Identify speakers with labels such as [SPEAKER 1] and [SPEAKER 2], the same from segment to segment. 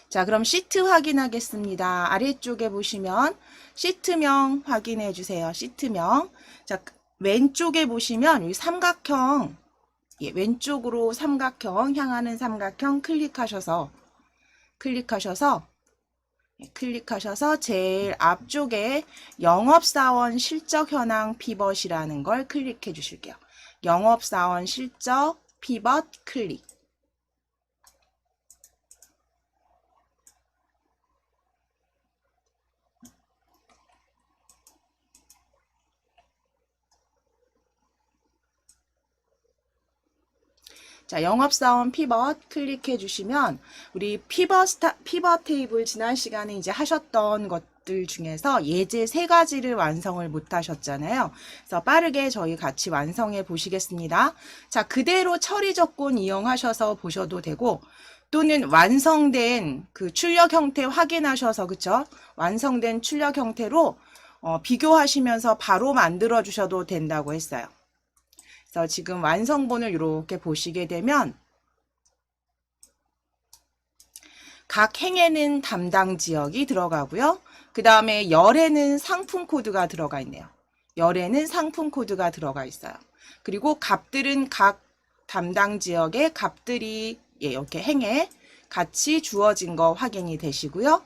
[SPEAKER 1] 자, 그럼 시트 확인하겠습니다. 아래쪽에 보시면 시트명 확인해 주세요. 시트명. 자, 왼쪽에 보시면 여기 삼각형, 예, 왼쪽으로 삼각형, 향하는 삼각형 클릭하셔서 제일 앞쪽에 영업사원 실적 현황 피벗이라는 걸 클릭해 주실게요. 영업사원 실적 피벗 클릭. 자, 영업사원 피벗 클릭해 주시면 우리 피벗 테이블 지난 시간에 이제 하셨던 것들 중에서 예제 3가지를 완성을 못 하셨잖아요. 그래서 빠르게 저희 같이 완성해 보시겠습니다. 자, 그대로 처리 조건 이용하셔서 보셔도 되고 또는 완성된 그 출력 형태 확인하셔서 그쵸? 완성된 출력 형태로 비교하시면서 바로 만들어 주셔도 된다고 했어요. 그래서 지금 완성본을 이렇게 보시게 되면 각 행에는 담당 지역이 들어가고요. 그 다음에 열에는 상품 코드가 들어가 있네요. 열에는 상품 코드가 들어가 있어요. 그리고 값들은 각 담당 지역의 값들이 이렇게 행에 같이 주어진 거 확인이 되시고요.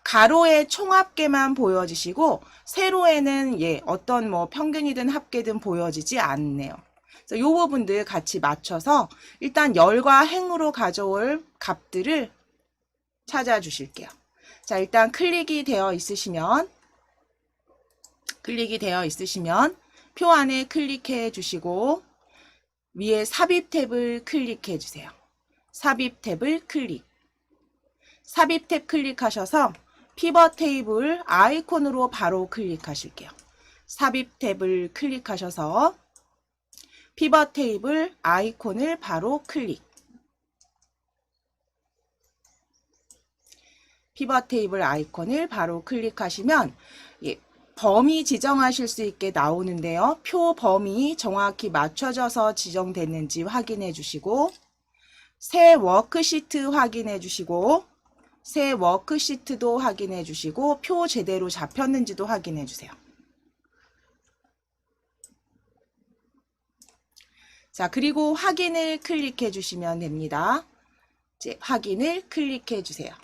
[SPEAKER 1] 가로의 총합계만 보여지시고 세로에는 어떤 뭐 평균이든 합계든 보여지지 않네요. 이 부분들 같이 맞춰서 일단 열과 행으로 가져올 값들을 찾아주실게요. 자, 일단 클릭이 되어 있으시면 표 안에 클릭해 주시고 위에 삽입 탭을 클릭해 주세요. 삽입 탭을 클릭. 삽입 탭 클릭하셔서 피벗 테이블 아이콘으로 바로 클릭하실게요. 삽입 탭을 클릭하셔서 피벗 테이블 아이콘을 바로 클릭. 피벗 테이블 아이콘을 바로 클릭하시면 범위 지정하실 수 있게 나오는데요. 표 범위 정확히 맞춰져서 지정됐는지 확인해 주시고 새 워크시트 확인해 주시고 새 워크시트도 확인해 주시고 표 제대로 잡혔는지도 확인해 주세요. 자, 그리고 확인을 클릭해 주시면 됩니다. 이제 확인을 클릭해 주세요.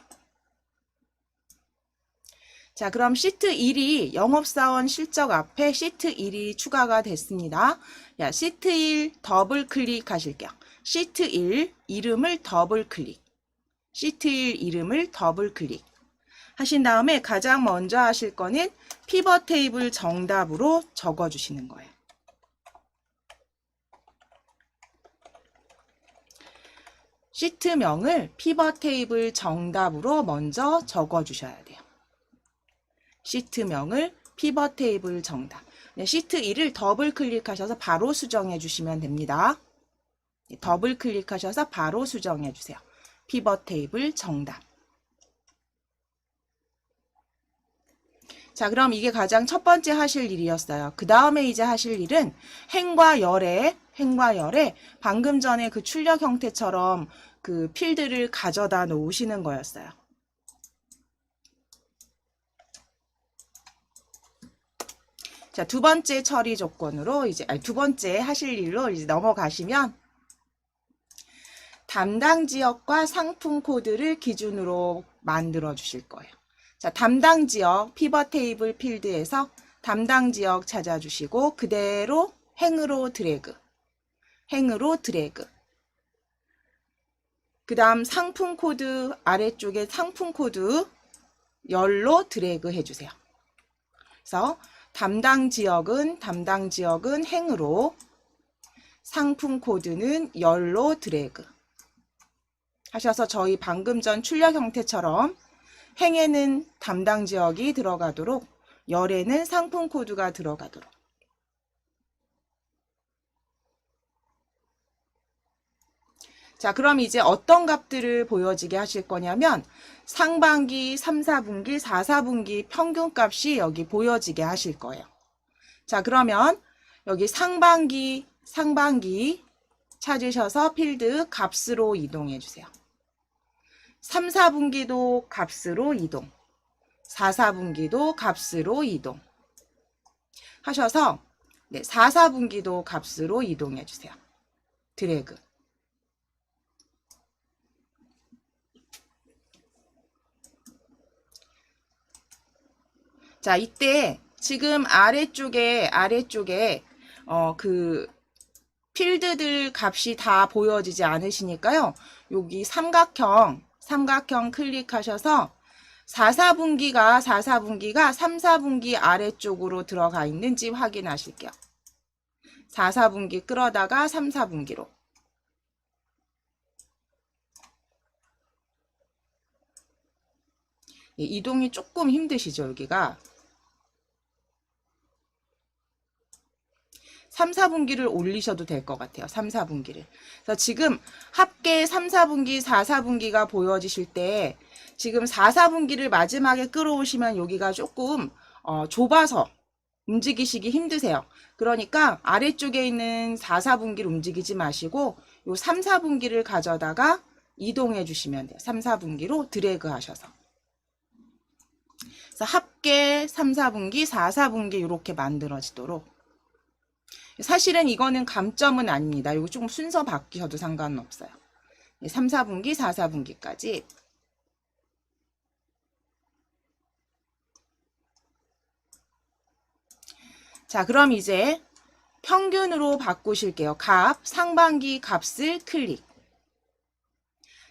[SPEAKER 1] 자, 그럼 시트 1이 영업사원 실적 앞에 시트 1이 추가가 됐습니다. 야, 시트 1 더블 클릭하실게요. 시트 1 이름을 더블 클릭. 시트 1 이름을 더블 클릭. 하신 다음에 가장 먼저 하실 거는 피벗 테이블 정답으로 적어 주시는 거예요. 시트명을 피벗 테이블 정답으로 먼저 적어 주셔야 돼요. 시트명을 피벗 테이블 정답. 시트 1을 더블 클릭하셔서 바로 수정해 주시면 됩니다. 더블 클릭하셔서 바로 수정해 주세요. 피벗 테이블 정답. 자, 그럼 이게 가장 첫 번째 하실 일이었어요. 그 다음에 이제 하실 일은 행과 열에 방금 전에 그 출력 형태처럼 그 필드를 가져다 놓으시는 거였어요. 자, 두 번째 처리 조건으로 두 번째 하실 일로 이제 넘어가시면 담당 지역과 상품 코드를 기준으로 만들어 주실 거예요. 자, 담당 지역 피벗 테이블 필드에서 담당 지역 찾아주시고 그대로 행으로 드래그. 그 다음 상품 코드 아래쪽에 상품 코드 열로 드래그 해주세요. 그래서 담당 지역은 행으로, 상품 코드는 열로 드래그 하셔서 저희 방금 전 출력 형태처럼 행에는 담당 지역이 들어가도록 열에는 상품 코드가 들어가도록. 자, 그럼 이제 어떤 값들을 보여지게 하실 거냐면 상반기, 3, 4분기, 4, 4분기 평균값이 여기 보여지게 하실 거예요. 자, 그러면 여기 상반기 찾으셔서 필드 값으로 이동해 주세요. 3, 4분기도 값으로 이동. 4, 4분기도 값으로 이동. 하셔서 4, 4분기도 값으로 이동해 주세요. 드래그. 자, 이때 지금 아래쪽에 그 필드들 값이 다 보여지지 않으시니까요. 여기 삼각형 클릭하셔서 4, 4분기가 3, 4분기 아래쪽으로 들어가 있는지 확인하실게요. 4, 4분기 끌어다가 3, 4분기로. 이동이 조금 힘드시죠, 여기가. 3, 4분기를 올리셔도 될 것 같아요. 3, 4분기를. 그래서 지금 합계 3, 4분기, 4, 4분기가 보여지실 때 지금 4, 4분기를 마지막에 끌어오시면 여기가 조금 좁아서 움직이시기 힘드세요. 그러니까 아래쪽에 있는 4, 4분기를 움직이지 마시고 요 3, 4분기를 가져다가 이동해 주시면 돼요. 3, 4분기로 드래그 하셔서. 그래서 합계 3, 4분기, 4, 4분기 이렇게 만들어지도록. 사실은 이거는 감점은 아닙니다. 이거 조금 순서 바뀌셔도 상관은 없어요. 3, 4분기, 4, 4분기까지. 자, 그럼 이제 평균으로 바꾸실게요. 상반기 값을 클릭.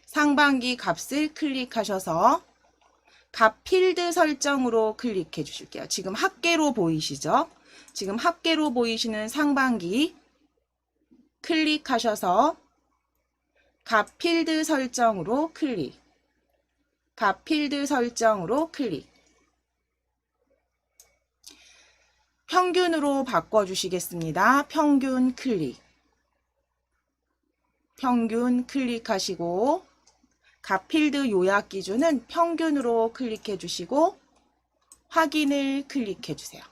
[SPEAKER 1] 상반기 값을 클릭하셔서 값 필드 설정으로 클릭해 주실게요. 지금 합계로 보이시죠? 지금 합계로 보이시는 상반기 클릭하셔서 값 필드 설정으로 클릭. 값 필드 설정으로 클릭. 평균으로 바꿔주시겠습니다. 평균 클릭. 평균 클릭하시고 값 필드 요약 기준은 평균으로 클릭해 주시고 확인을 클릭해 주세요.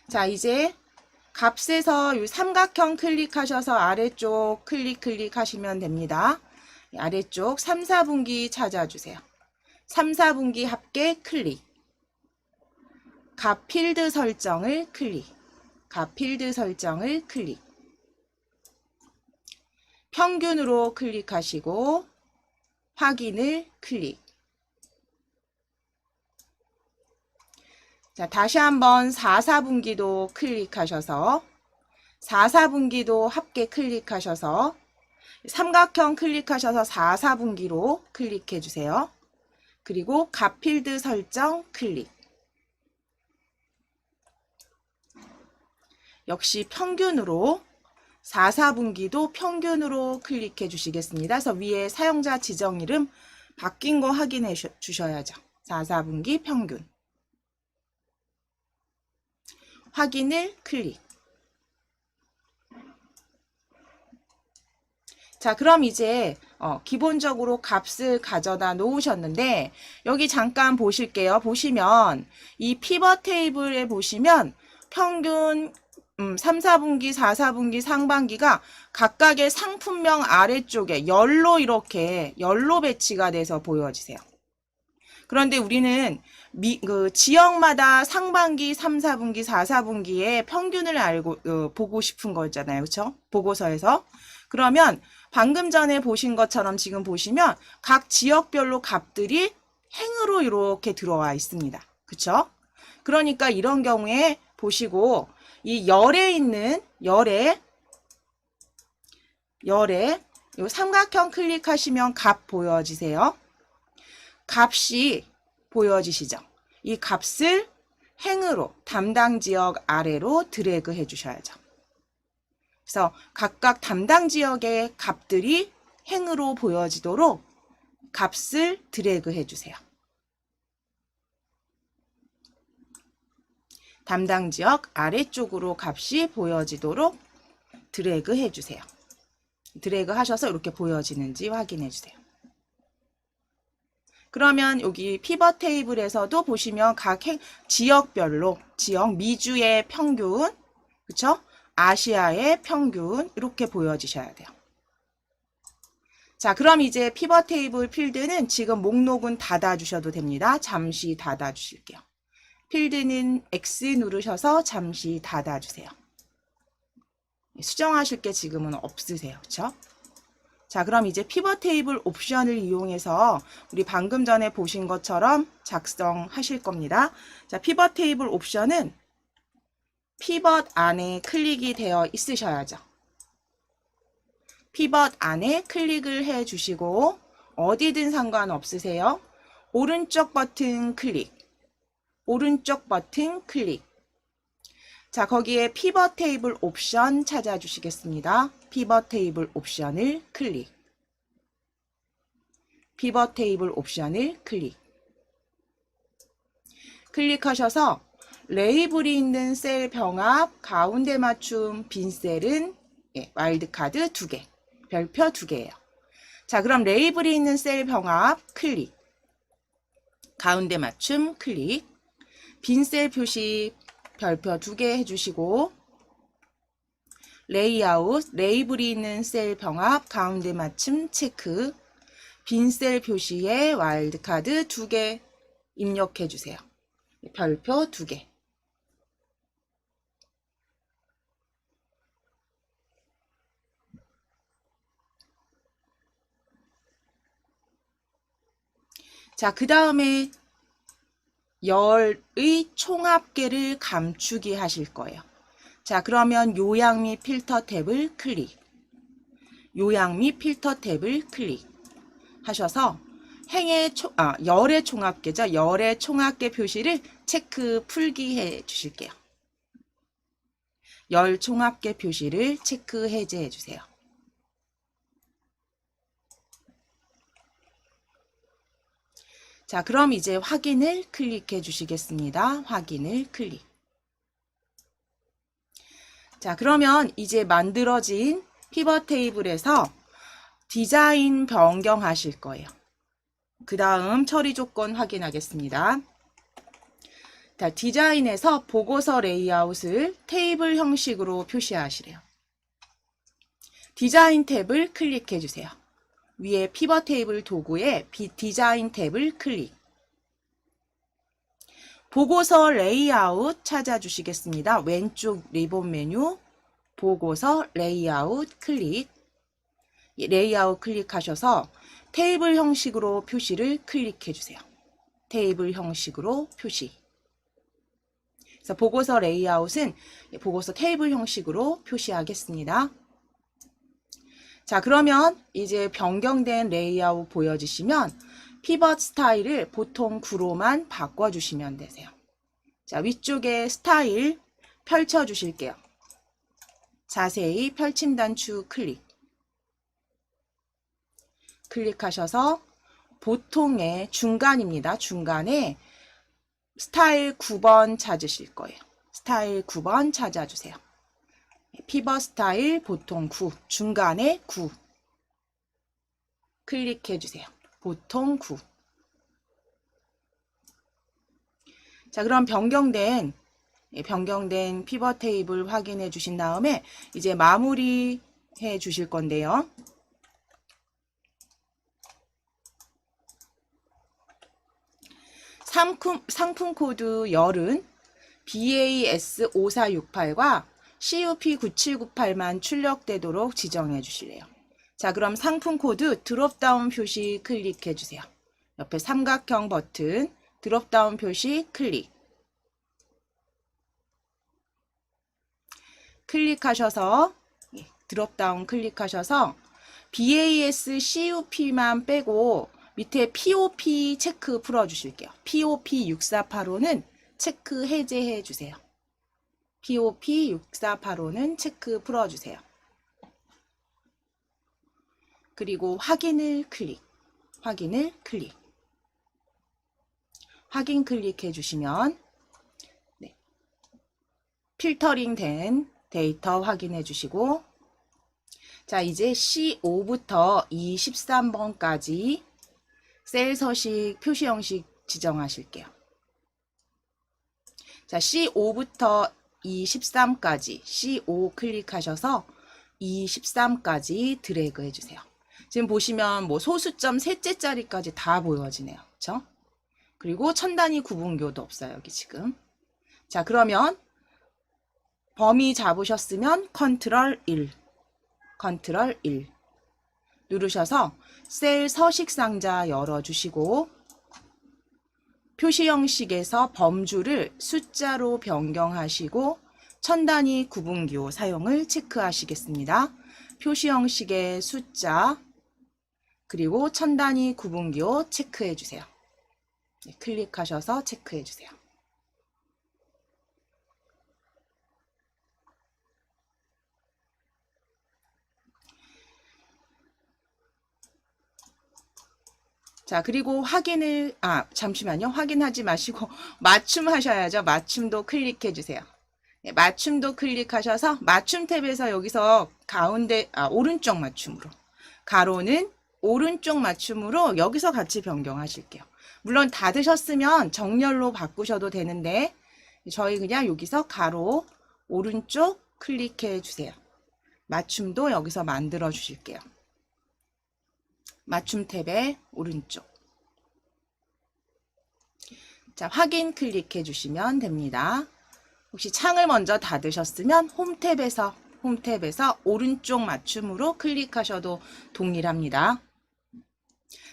[SPEAKER 1] 자, 이제 값에서 이 삼각형 클릭하셔서 아래쪽 클릭하시면 됩니다. 아래쪽 3, 4분기 찾아주세요. 3, 4분기 합계 클릭. 값 필드 설정을 클릭. 값 필드 설정을 클릭. 평균으로 클릭하시고 확인을 클릭. 자, 다시 한번 4, 4분기도 클릭하셔서 4, 4분기도 합계 클릭하셔서 삼각형 클릭하셔서 4, 4분기로 클릭해 주세요. 그리고 값 필드 설정 클릭. 역시 평균으로 4, 4분기도 평균으로 클릭해 주시겠습니다. 그래서 위에 사용자 지정 이름 바뀐 거 확인해 주셔야죠. 4, 4분기 평균. 확인을 클릭. 자, 그럼 이제 기본적으로 값을 가져다 놓으셨는데 여기 잠깐 보실게요. 보시면 이 피벗 테이블에 보시면 평균 3, 4분기, 4, 4분기, 상반기가 각각의 상품명 아래쪽에 열로 이렇게 열로 배치가 돼서 보여지세요. 그런데 우리는 지역마다 상반기, 3, 4분기, 4, 4분기의 평균을 보고 싶은 거잖아요. 그렇죠? 보고서에서. 그러면 방금 전에 보신 것처럼 지금 보시면 각 지역별로 값들이 행으로 이렇게 들어와 있습니다. 그렇죠? 그러니까 이런 경우에 보시고 이 열에 있는 열에 요 삼각형 클릭하시면 값 보여지세요. 값이 보여지시죠? 이 값을 행으로 담당 지역 아래로 드래그 해 주셔야죠. 그래서 각각 담당 지역의 값들이 행으로 보여지도록 값을 드래그 해 주세요. 담당 지역 아래쪽으로 값이 보여지도록 드래그 해 주세요. 드래그 하셔서 이렇게 보여지는지 확인해 주세요. 그러면 여기 피벗 테이블에서도 보시면 각 지역별로 지역 미주의 평균, 그쵸? 아시아의 평균 이렇게 보여지셔야 돼요. 자, 그럼 이제 피벗 테이블 필드는 지금 목록은 닫아주셔도 됩니다. 잠시 닫아주실게요. 필드는 X 누르셔서 잠시 닫아주세요. 수정하실 게 지금은 없으세요. 그렇죠? 자, 그럼 이제 피벗 테이블 옵션을 이용해서 우리 방금 전에 보신 것처럼 작성하실 겁니다. 자, 피벗 테이블 옵션은 피벗 안에 클릭이 되어 있으셔야죠. 피벗 안에 클릭을 해 주시고 어디든 상관없으세요. 오른쪽 버튼 클릭, 오른쪽 버튼 클릭. 자, 거기에 피벗 테이블 옵션 찾아주시겠습니다. 피벗 테이블 옵션을 클릭. 피벗 테이블 옵션을 클릭. 클릭하셔서 레이블이 있는 셀 병합, 가운데 맞춤, 빈 셀은 와일드카드 2개, 별표 2개예요. 자, 그럼 레이블이 있는 셀 병합 클릭. 가운데 맞춤 클릭. 빈 셀 표시 별표 2개 해주시고 레이아웃, 레이블이 있는 셀 병합, 가운데 맞춤 체크. 빈 셀 표시에 와일드카드 2개 입력해 주세요. 별표 2개. 자, 그 다음에 열의 총합계를 감추기 하실 거예요. 자, 그러면 요약 및 필터 탭을 클릭. 요약 및 필터 탭을 클릭 하셔서 열의 총합계죠. 열의 총합계 표시를 체크 풀기 해 주실게요. 열 총합계 표시를 체크 해제해 주세요. 자, 그럼 이제 확인을 클릭해 주시겠습니다. 확인을 클릭. 자, 그러면 이제 만들어진 피벗 테이블에서 디자인 변경하실 거예요. 그 다음 처리 조건 확인하겠습니다. 자, 디자인에서 보고서 레이아웃을 테이블 형식으로 표시하시래요. 디자인 탭을 클릭해 주세요. 위에 피벗 테이블 도구에 디자인 탭을 클릭. 보고서 레이아웃 찾아주시겠습니다. 왼쪽 리본 메뉴 보고서 레이아웃 클릭. 레이아웃 클릭하셔서 테이블 형식으로 표시를 클릭해 주세요. 테이블 형식으로 표시. 그래서 보고서 레이아웃은 보고서 테이블 형식으로 표시하겠습니다. 자, 그러면 이제 변경된 레이아웃 보여주시면 피벗 스타일을 보통 9로만 바꿔주시면 되세요. 자, 위쪽에 스타일 펼쳐주실게요. 자세히 펼침 단추 클릭. 클릭하셔서 보통의 중간입니다. 중간에 스타일 9번 찾으실 거예요. 스타일 9번 찾아주세요. 피벗 스타일 보통 9, 중간에 9. 클릭해 주세요. 보통 9. 자, 그럼 변경된 피벗 테이블 확인해 주신 다음에 이제 마무리 해 주실 건데요. 상품 코드 열은 BAS5468과 CUP9798만 출력되도록 지정해 주실래요. 자, 그럼 상품 코드 드롭다운 표시 클릭해 주세요. 옆에 삼각형 버튼 드롭다운 표시 클릭. 클릭하셔서 드롭다운 클릭하셔서 BAS CUP만 빼고 밑에 POP 체크 풀어주실게요. POP 6485는 체크 해제해 주세요. POP 6485는 체크 풀어주세요. 그리고 확인을 클릭. 확인을 클릭. 확인 클릭해 주시면 필터링 된 데이터 확인해 주시고, 자, 이제 C5부터 E13번까지 셀 서식 표시 형식 지정하실게요. 자, C5부터 213까지 C5 클릭하셔서 213까지 드래그 해주세요. 지금 보시면 뭐 소수점 셋째 자리까지 다 보여지네요. 그렇죠? 그리고 천 단위 구분교도 없어요. 여기 지금. 자, 그러면 범위 잡으셨으면 컨트롤 1, 컨트롤 1 누르셔서 셀 서식 상자 열어주시고 표시 형식에서 범주를 숫자로 변경하시고 천 단위 구분기호 사용을 체크하시겠습니다. 표시 형식의 숫자 그리고 천 단위 구분기호 체크해 주세요. 네, 클릭하셔서 체크해 주세요. 자, 그리고 확인을, 잠시만요. 확인하지 마시고 맞춤 하셔야죠. 맞춤도 클릭해 주세요. 네, 맞춤도 클릭하셔서 맞춤 탭에서 여기서 가운데, 오른쪽 맞춤으로. 가로는 오른쪽 맞춤으로 여기서 같이 변경하실게요. 물론 닫으셨으면 정렬로 바꾸셔도 되는데 저희 그냥 여기서 가로 오른쪽 클릭해 주세요. 맞춤도 여기서 만들어 주실게요. 맞춤 탭의 오른쪽. 자, 확인 클릭해 주시면 됩니다. 혹시 창을 먼저 닫으셨으면 홈 탭에서 오른쪽 맞춤으로 클릭하셔도 동일합니다.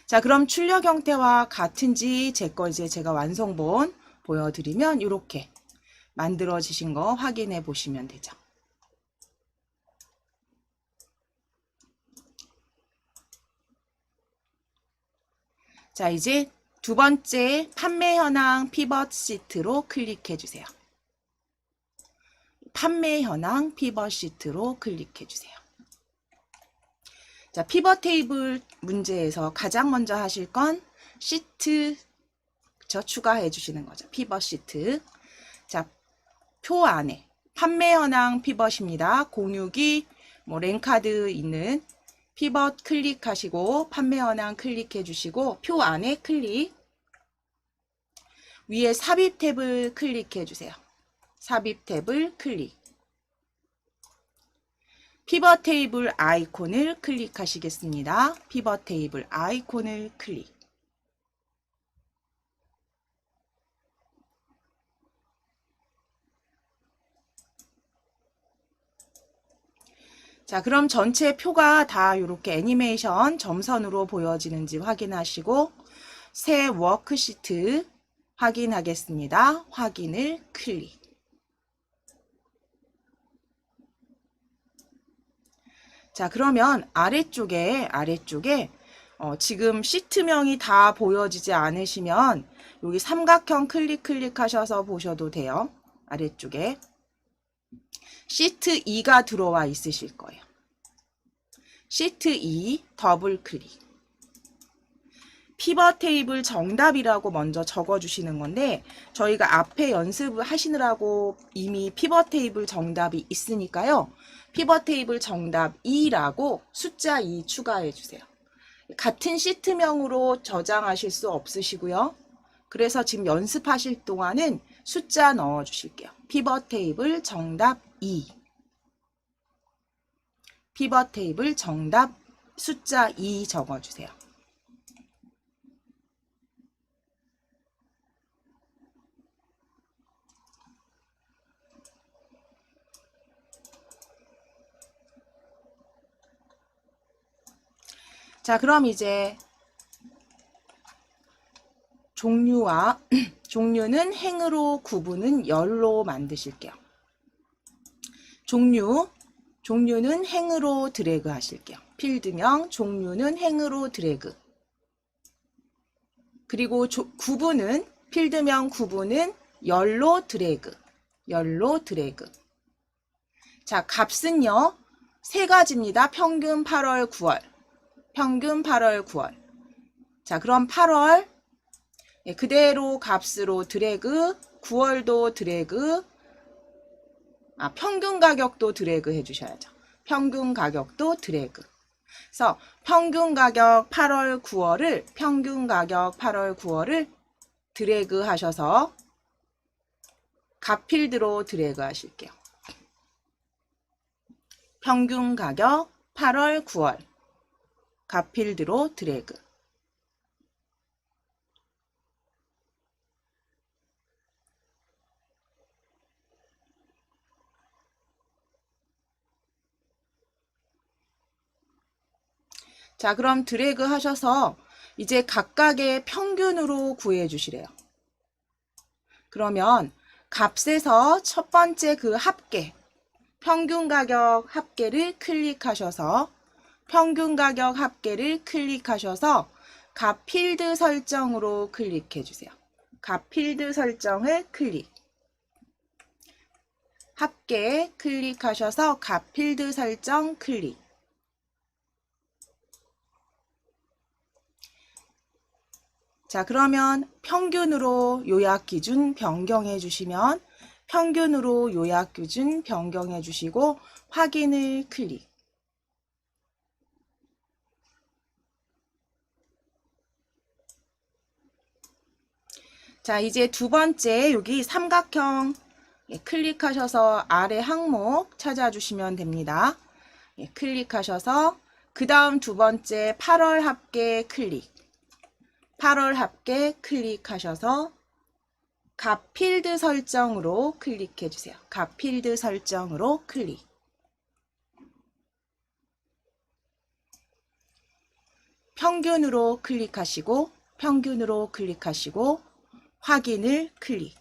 [SPEAKER 1] 자, 그럼 출력 형태와 같은지 제가 완성본 보여드리면 이렇게 만들어지신 거 확인해 보시면 되죠. 자, 이제 두 번째 판매 현황 피벗 시트로 클릭해 주세요. 판매 현황 피벗 시트로 클릭해 주세요. 자, 피벗 테이블 문제에서 가장 먼저 하실 건 시트 추가해 주시는 거죠. 피벗 시트. 자, 표 안에 판매 현황 피벗입니다. 062 랭카드 있는 피벗 클릭하시고 판매 현황 클릭해 주시고 표 안에 클릭. 위에 삽입 탭을 클릭해 주세요. 삽입 탭을 클릭. 피벗 테이블 아이콘을 클릭하시겠습니다. 피벗 테이블 아이콘을 클릭. 자, 그럼 전체 표가 다 이렇게 애니메이션 점선으로 보여지는지 확인하시고 새 워크시트 확인하겠습니다. 확인을 클릭. 자, 그러면 아래쪽에 지금 시트명이 다 보여지지 않으시면 여기 삼각형 클릭하셔서 보셔도 돼요. 아래쪽에 시트 2가 들어와 있으실 거예요. 시트 2 더블 클릭. 피벗 테이블 정답이라고 먼저 적어주시는 건데 저희가 앞에 연습을 하시느라고 이미 피벗 테이블 정답이 있으니까요. 피벗 테이블 정답 2라고 숫자 2 추가해 주세요. 같은 시트명으로 저장하실 수 없으시고요. 그래서 지금 연습하실 동안은 숫자 넣어 주실게요. 피벗 테이블 정답 2. 피벗 테이블 정답 숫자 2 적어 주세요. 자, 그럼 이제 종류는 행으로 구분은 열로 만드실게요. 종류는 행으로 드래그 하실게요. 필드명 종류는 행으로 드래그. 그리고 필드명 구분은 열로 드래그. 자, 값은요. 세 가지입니다. 평균 8월, 9월. 자, 그럼 8월 그대로 값으로 드래그, 9월도 드래그, 평균 가격도 드래그 해주셔야죠. 평균 가격도 드래그. 그래서 평균 가격 8월, 9월을 드래그 하셔서 값 필드로 드래그 하실게요. 평균 가격 8월, 9월 값 필드로 드래그. 자, 그럼 드래그 하셔서 이제 각각의 평균으로 구해 주시래요. 그러면 값에서 첫 번째 그 합계, 평균 가격 합계를 클릭하셔서 평균 가격 합계를 클릭하셔서 값 필드 설정으로 클릭해 주세요. 값 필드 설정을 클릭. 합계 클릭하셔서 값 필드 설정 클릭. 자, 그러면 평균으로 요약 기준 변경해 주시면 평균으로 요약 기준 변경해 주시고 확인을 클릭. 자, 이제 두 번째 여기 삼각형 클릭하셔서 아래 항목 찾아주시면 됩니다. 클릭하셔서 그 다음 두 번째 8월 합계 클릭. 8월 합계 클릭하셔서 값 필드 설정으로 클릭해 주세요. 값 필드 설정으로 클릭. 평균으로 클릭하시고 평균으로 클릭하시고 확인을 클릭.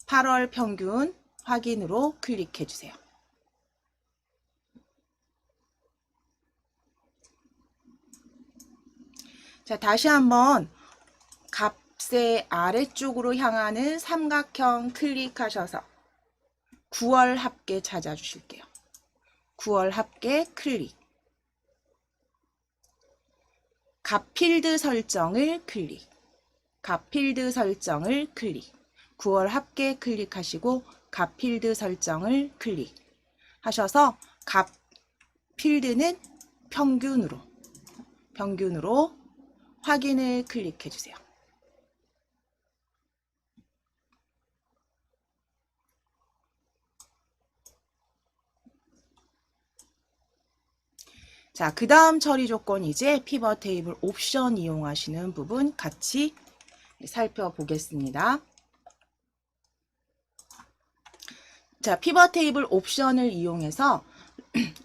[SPEAKER 1] 8월 평균 확인으로 클릭해 주세요. 자, 다시 한번 값의 아래쪽으로 향하는 삼각형 클릭하셔서 9월 합계 찾아주실게요. 9월 합계 클릭. 값 필드 설정을 클릭. 값 필드 설정을 클릭. 9월 합계 클릭하시고 값 필드 설정을 클릭 하셔서 값 필드는 평균으로 확인을 클릭해 주세요. 자, 그 다음 처리 조건 이제 피벗 테이블 옵션 이용하시는 부분 같이 살펴보겠습니다. 자, 피벗 테이블 옵션을 이용해서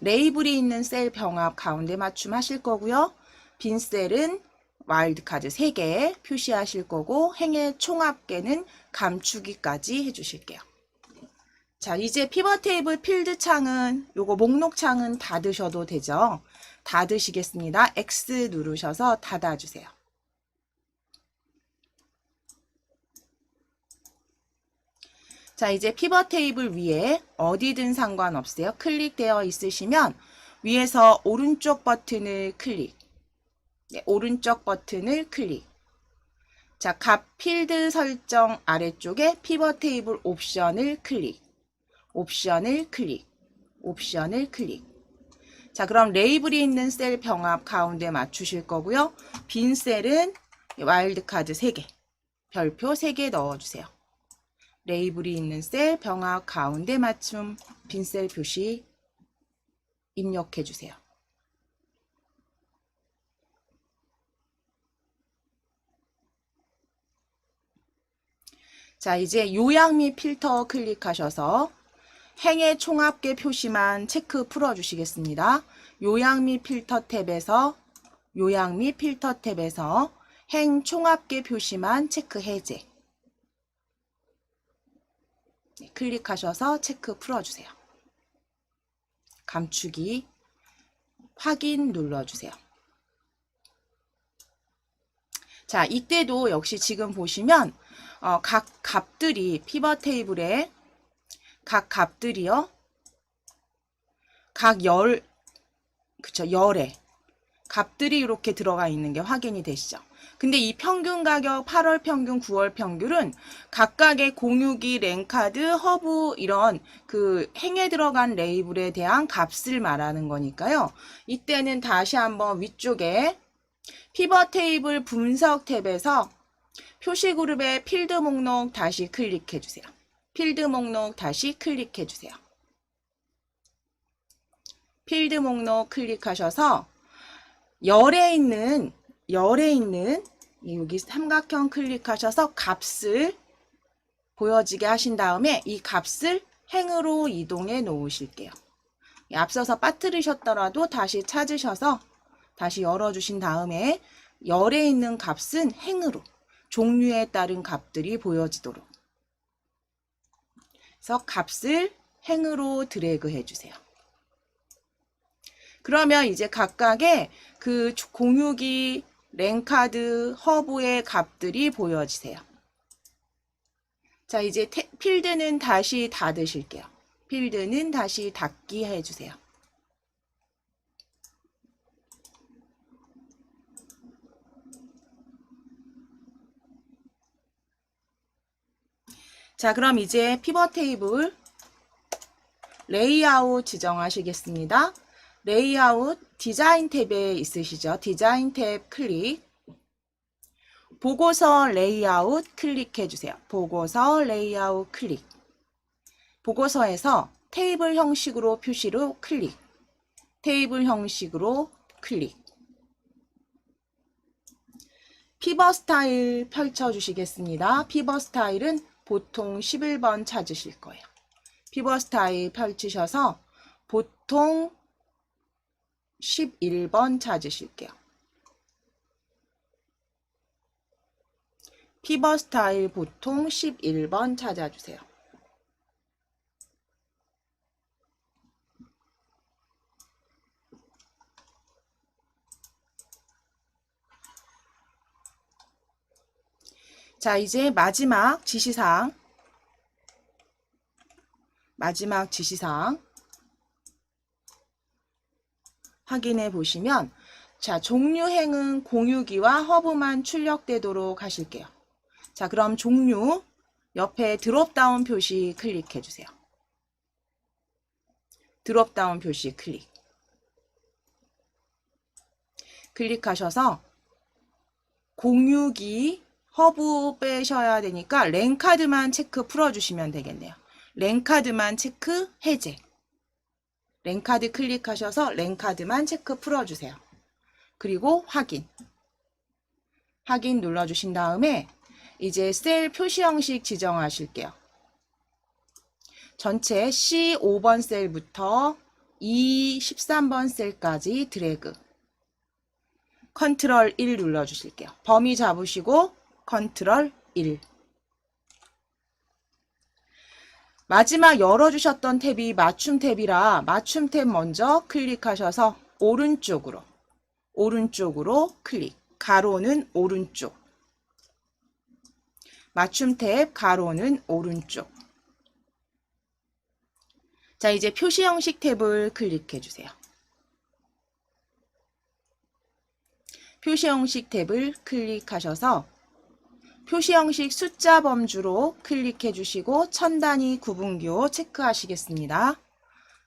[SPEAKER 1] 레이블이 있는 셀 병합 가운데 맞춤 하실 거고요. 빈 셀은 와일드카드 3개 표시하실 거고 행의 총합계는 감추기까지 해주실게요. 자, 이제 피벗 테이블 필드 창은 요거 목록 창은 닫으셔도 되죠. 닫으시겠습니다. X 누르셔서 닫아주세요. 자, 이제 피벗 테이블 위에 어디든 상관없어요. 클릭되어 있으시면 위에서 오른쪽 버튼을 클릭. 네, 오른쪽 버튼을 클릭. 자, 값 필드 설정 아래쪽에 피벗 테이블 옵션을 클릭. 옵션을 클릭. 옵션을 클릭. 자, 그럼 레이블이 있는 셀 병합 가운데 맞추실 거고요. 빈 셀은 와일드카드 3개, 별표 3개 넣어주세요. 레이블이 있는 셀 병합 가운데 맞춤 빈 셀 표시 입력해 주세요. 자, 이제 요약 및 필터 클릭하셔서 행의 총합계 표시만 체크 풀어주시겠습니다. 요약 및 필터 탭에서 행 총합계 표시만 체크 해제. 네, 클릭하셔서 체크 풀어주세요. 감추기, 확인 눌러주세요. 자, 이때도 역시 지금 보시면 각 값들이 피벗 테이블에 각 값들이요. 각 열에 값들이 이렇게 들어가 있는 게 확인이 되시죠. 근데 이 평균 가격 8월 평균, 9월 평균은 각각의 공유기, 랭카드, 허브 이런 그 행에 들어간 레이블에 대한 값을 말하는 거니까요. 이때는 다시 한번 위쪽에 피벗 테이블 분석 탭에서 표시 그룹의 필드 목록 다시 클릭해 주세요. 필드 목록 다시 클릭해 주세요. 필드 목록 클릭하셔서 열에 있는 여기 삼각형 클릭하셔서 값을 보여지게 하신 다음에 이 값을 행으로 이동해 놓으실게요. 앞서서 빠뜨리셨더라도 다시 찾으셔서 다시 열어주신 다음에 열에 있는 값은 행으로 종류에 따른 값들이 보여지도록 그래서 값을 행으로 드래그 해주세요. 그러면 이제 각각의 그 공유기, 랜카드, 허브의 값들이 보여지세요. 자, 이제 필드는 다시 닫으실게요. 필드는 다시 닫기 해주세요. 자, 그럼 이제 피벗 테이블 레이아웃 지정하시겠습니다. 레이아웃 디자인 탭에 있으시죠? 디자인 탭 클릭. 보고서 레이아웃 클릭해 주세요. 보고서 레이아웃 클릭. 보고서에서 테이블 형식으로 표시로 클릭. 테이블 형식으로 클릭. 피벗 스타일 펼쳐 주시겠습니다. 피벗 스타일은 보통 11번 찾으실 거예요. 피벗 스타일 펼치셔서 보통 11번 찾으실게요. 피벗 스타일 보통 11번 찾아주세요. 자, 이제 마지막 지시사항 확인해 보시면, 자, 종류행은 공유기와 허브만 출력되도록 하실게요. 자, 그럼 종류 옆에 드롭다운 표시 클릭해 주세요. 드롭다운 표시 클릭하셔서 공유기, 허브 빼셔야 되니까 랜카드만 체크 풀어주시면 되겠네요. 랜카드만 체크 해제. 랜카드 클릭하셔서 랜카드만 체크 풀어주세요. 그리고 확인 눌러주신 다음에 이제 셀 표시 형식 지정하실게요. 전체 C5번 셀부터 E13번 셀까지 드래그. 컨트롤 1 눌러주실게요. 범위 잡으시고 컨트롤 1. 마지막 열어주셨던 탭이 맞춤 탭이라 맞춤 탭 먼저 클릭하셔서 오른쪽으로 클릭. 가로는 오른쪽. 맞춤 탭 가로는 오른쪽. 자, 이제 표시 형식 탭을 클릭해 주세요. 표시 형식 탭을 클릭하셔서 표시 형식 숫자 범주로 클릭해 주시고 천 단위 구분기호 체크하시겠습니다.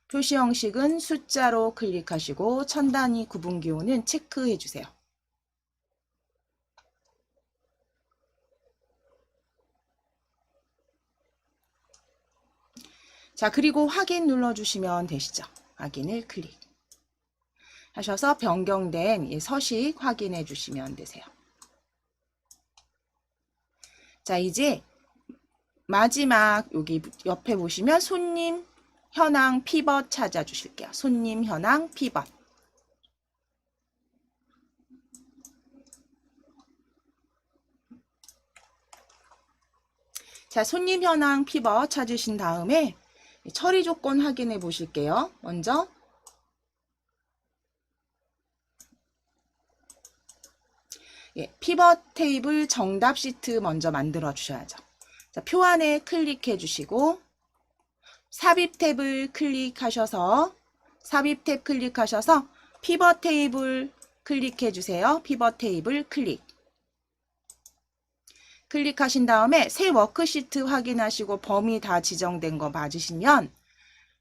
[SPEAKER 1] 표시 형식은 숫자로 클릭하시고 천 단위 구분기호는 체크해 주세요. 자, 그리고 확인 눌러주시면 되시죠. 확인을 클릭 하셔서 변경된 서식 확인해 주시면 되세요. 자, 이제 마지막 여기 옆에 보시면 손님 현황 피벗 찾아주실게요. 손님 현황 피벗. 자, 손님 현황 피벗 찾으신 다음에 처리 조건 확인해 보실게요. 먼저 피벗 테이블 정답 시트 먼저 만들어 주셔야죠. 자, 표 안에 클릭해 주시고 삽입 탭을 클릭하셔서 피벗 테이블 클릭해 주세요. 피벗 테이블 클릭하신 다음에 새 워크시트 확인하시고 범위 다 지정된 거 맞으시면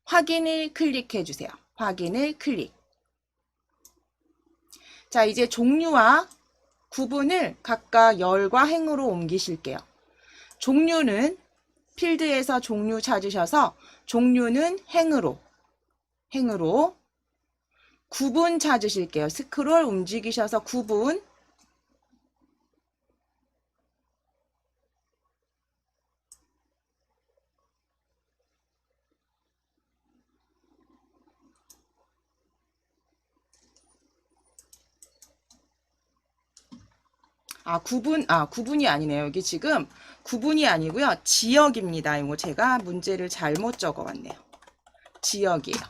[SPEAKER 1] 확인을 클릭해 주세요. 확인을 클릭. 자, 이제 종류와 구분을 각각 열과 행으로 옮기실게요. 종류는 필드에서 종류 찾으셔서 종류는 행으로 구분 찾으실게요. 스크롤 움직이셔서 구분. 구분이 아니네요. 여기 지금 구분이 아니고요. 지역입니다. 이거 제가 문제를 잘못 적어왔네요. 지역이에요.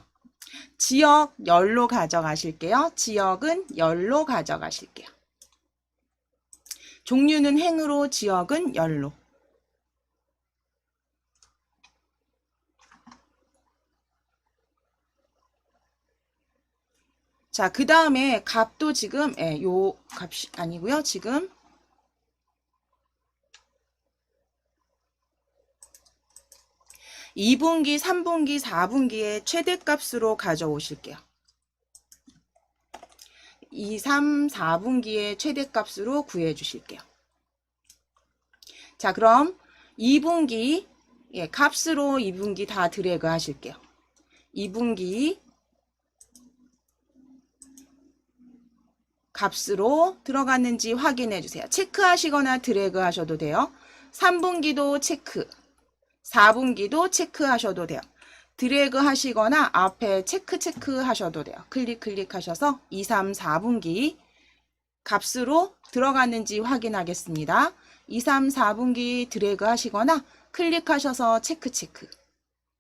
[SPEAKER 1] 지역 열로 가져가실게요. 지역은 열로 가져가실게요. 종류는 행으로, 지역은 열로. 자, 그 다음에 값도 지금 요 값이 아니고요. 지금 2분기, 3분기, 4분기의 최대값으로 가져오실게요. 2, 3, 4분기의 최대값으로 구해 주실게요. 자, 그럼 2분기 값으로 2분기 다 드래그 하실게요. 2분기 값으로 들어갔는지 확인해 주세요. 체크하시거나 드래그 하셔도 돼요. 3분기도 체크, 4분기도 체크하셔도 돼요. 드래그 하시거나 앞에 체크 하셔도 돼요. 클릭하셔서 2, 3, 4분기 값으로 들어갔는지 확인하겠습니다. 2, 3, 4분기 드래그 하시거나 클릭하셔서 체크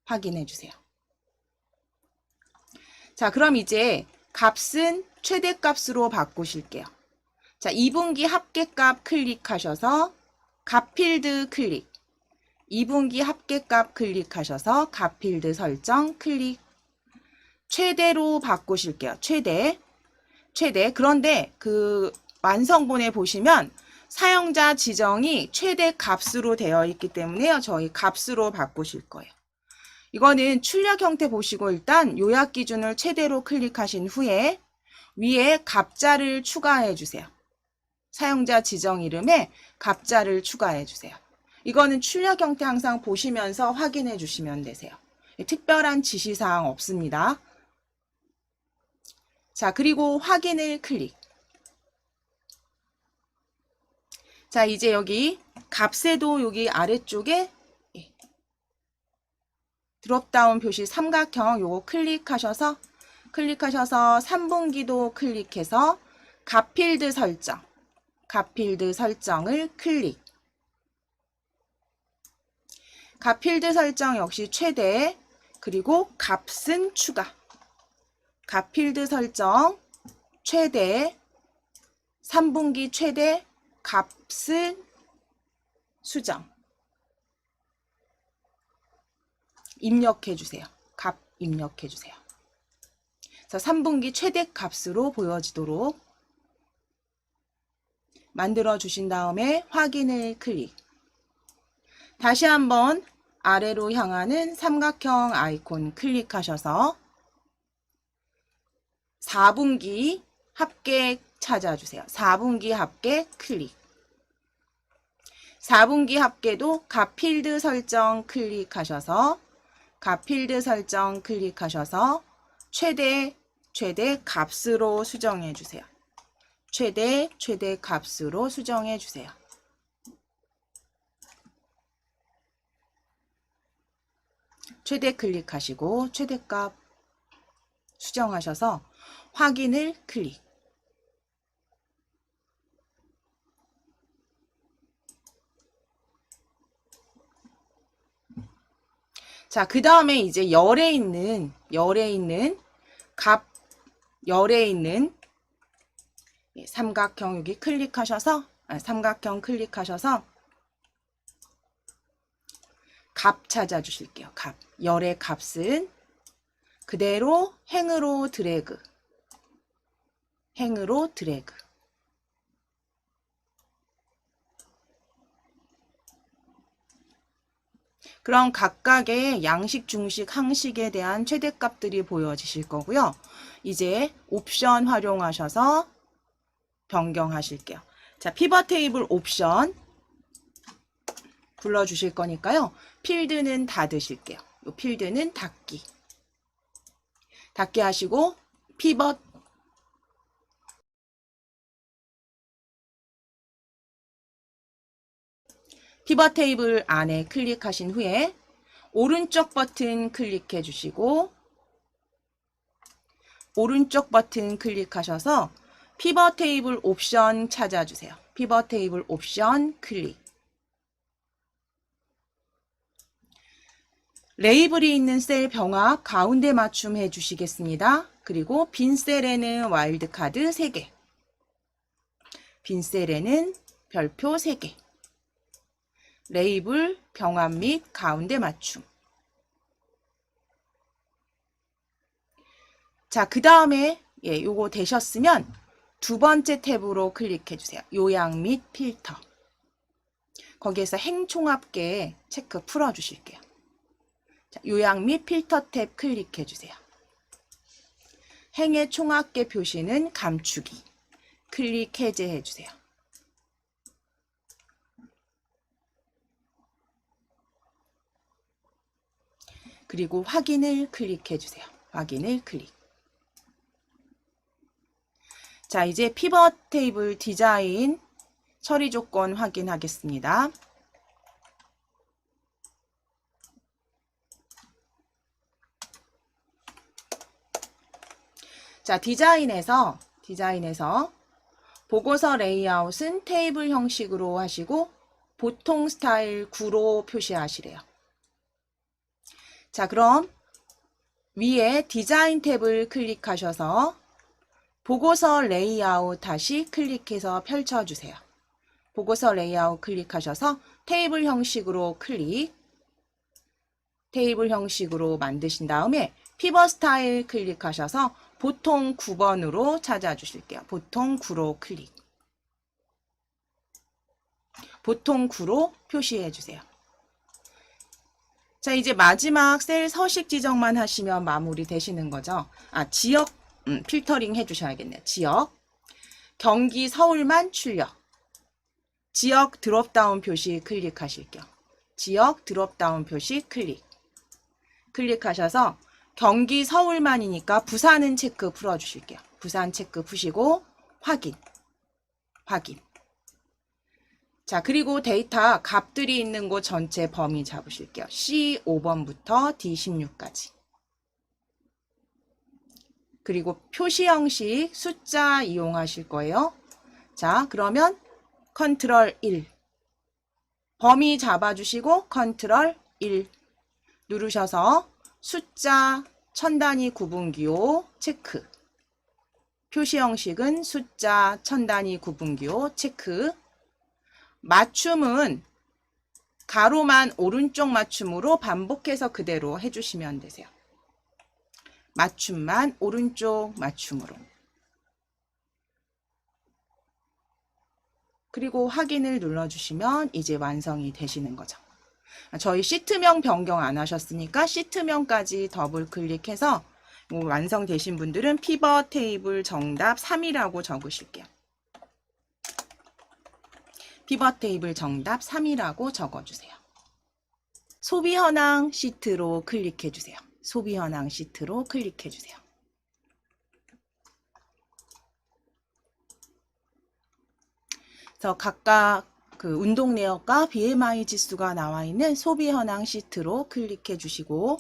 [SPEAKER 1] 확인해 주세요. 자, 그럼 이제 값은 최대값으로 바꾸실게요. 자, 2분기 합계값 클릭하셔서 값필드 클릭. 2분기 합계값 클릭하셔서 값필드 설정 클릭. 최대로 바꾸실게요. 최대. 그런데 그 완성본에 보시면 사용자 지정이 최대 값으로 되어 있기 때문에요. 저희 값으로 바꾸실 거예요. 이거는 출력 형태 보시고 일단 요약 기준을 최대로 클릭하신 후에 위에 갑자를 추가해 주세요. 사용자 지정 이름에 갑자를 추가해 주세요. 이거는 출력 형태 항상 보시면서 확인해 주시면 되세요. 특별한 지시사항 없습니다. 자, 그리고 확인을 클릭. 자, 이제 여기 값에도 여기 아래쪽에 드롭다운 표시 삼각형 요거 클릭하셔서 3분기도 클릭해서 값필드 설정을 클릭. 값필드 설정 역시 최대, 그리고 값은 추가. 값필드 설정 최대, 3분기 최대, 값은 수정. 입력해 주세요. 값 입력해 주세요. 자, 3분기 최대 값으로 보여지도록 만들어 주신 다음에 확인을 클릭. 다시 한번 아래로 향하는 삼각형 아이콘 클릭하셔서 4분기 합계 찾아주세요. 4분기 합계 클릭. 4분기 합계도 값필드 설정 클릭하셔서 최대 값으로 수정해 주세요. 최대 값으로 수정해 주세요. 최대 클릭하시고 최대값 수정하셔서 확인을 클릭. 자, 그 다음에 이제 열에 있는 삼각형 여기 클릭하셔서 삼각형 클릭하셔서 값 찾아주실게요. 값. 열의 값은 그대로 행으로 드래그. 그럼 각각의 양식, 중식, 항식에 대한 최대값들이 보여지실 거고요. 이제 옵션 활용하셔서 변경하실게요. 자, 피벗 테이블 옵션. 불러주실 거니까요. 필드는 닫으실게요. 요 필드는 닫기. 닫기 하시고 피벗 테이블 안에 클릭하신 후에 오른쪽 버튼 클릭해 주시고 오른쪽 버튼 클릭하셔서 피벗 테이블 옵션 찾아주세요. 피벗 테이블 옵션 클릭. 레이블이 있는 셀 병합 가운데 맞춤 해주시겠습니다. 그리고 빈 셀에는 와일드카드 3개. 빈 셀에는 별표 3개. 레이블, 병합 및 가운데 맞춤. 자, 그 다음에 요거 되셨으면 두 번째 탭으로 클릭해 주세요. 요약 및 필터. 거기에서 행총합계 체크 풀어 주실게요. 자, 요약 및 필터 탭 클릭해 주세요. 행의 총합계 표시는 감추기. 클릭 해제해 주세요. 그리고 확인을 클릭해 주세요. 확인을 클릭. 자, 이제 피벗 테이블 디자인 처리 조건 확인하겠습니다. 자, 디자인에서 보고서 레이아웃은 테이블 형식으로 하시고 보통 스타일 9로 표시하시래요. 자, 그럼 위에 디자인 탭을 클릭하셔서 보고서 레이아웃 다시 클릭해서 펼쳐주세요. 보고서 레이아웃 클릭하셔서 테이블 형식으로 클릭. 테이블 형식으로 만드신 다음에 피벗 스타일 클릭하셔서 보통 9번으로 찾아주실게요. 보통 9로 클릭. 보통 9로 표시해 주세요. 자, 이제 마지막 셀 서식 지정만 하시면 마무리 되시는 거죠. 아, 지역 필터링 해주셔야겠네요. 지역. 경기 서울만 출력. 지역 드롭다운 표시 클릭하실게요. 지역 드롭다운 표시 클릭. 클릭하셔서 경기 서울만이니까 부산은 체크 풀어주실게요. 부산 체크 푸시고 확인. 확인. 자, 그리고 데이터 값들이 있는 곳 전체 범위 잡으실게요. C5번부터 D16까지. 그리고 표시 형식 숫자 이용하실 거예요. 자, 그러면 컨트롤 1. 범위 잡아주시고 컨트롤 1 누르셔서 숫자 천단위 구분기호 체크. 표시 형식은 숫자 천단위 구분기호 체크. 맞춤은 가로만 오른쪽 맞춤으로 반복해서 그대로 해주시면 되세요. 맞춤만 오른쪽 맞춤으로. 그리고 확인을 눌러주시면 이제 완성이 되시는 거죠. 저희 시트명 변경 안 하셨으니까 시트명까지 더블 클릭해서 완성되신 분들은 피벗 테이블 정답 3이라고 적으실게요. 피벗 테이블 정답 3이라고 적어주세요. 소비 현황 시트로 클릭해주세요. 소비 현황 시트로 클릭해주세요. 그래서 각각 그 운동 내역과 BMI 지수가 나와 있는 소비 현황 시트로 클릭해 주시고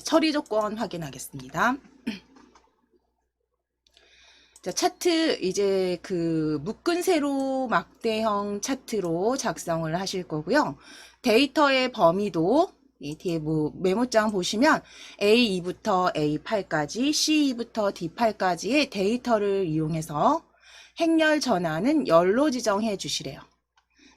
[SPEAKER 1] 처리 조건 확인하겠습니다. 자, 차트 이제 그 묶은 세로 막대형 차트로 작성을 하실 거고요. 데이터의 범위도 이 뒤에 메모장 보시면 A2부터 A8까지, C2부터 D8까지의 데이터를 이용해서 행렬 전환은 열로 지정해 주시래요.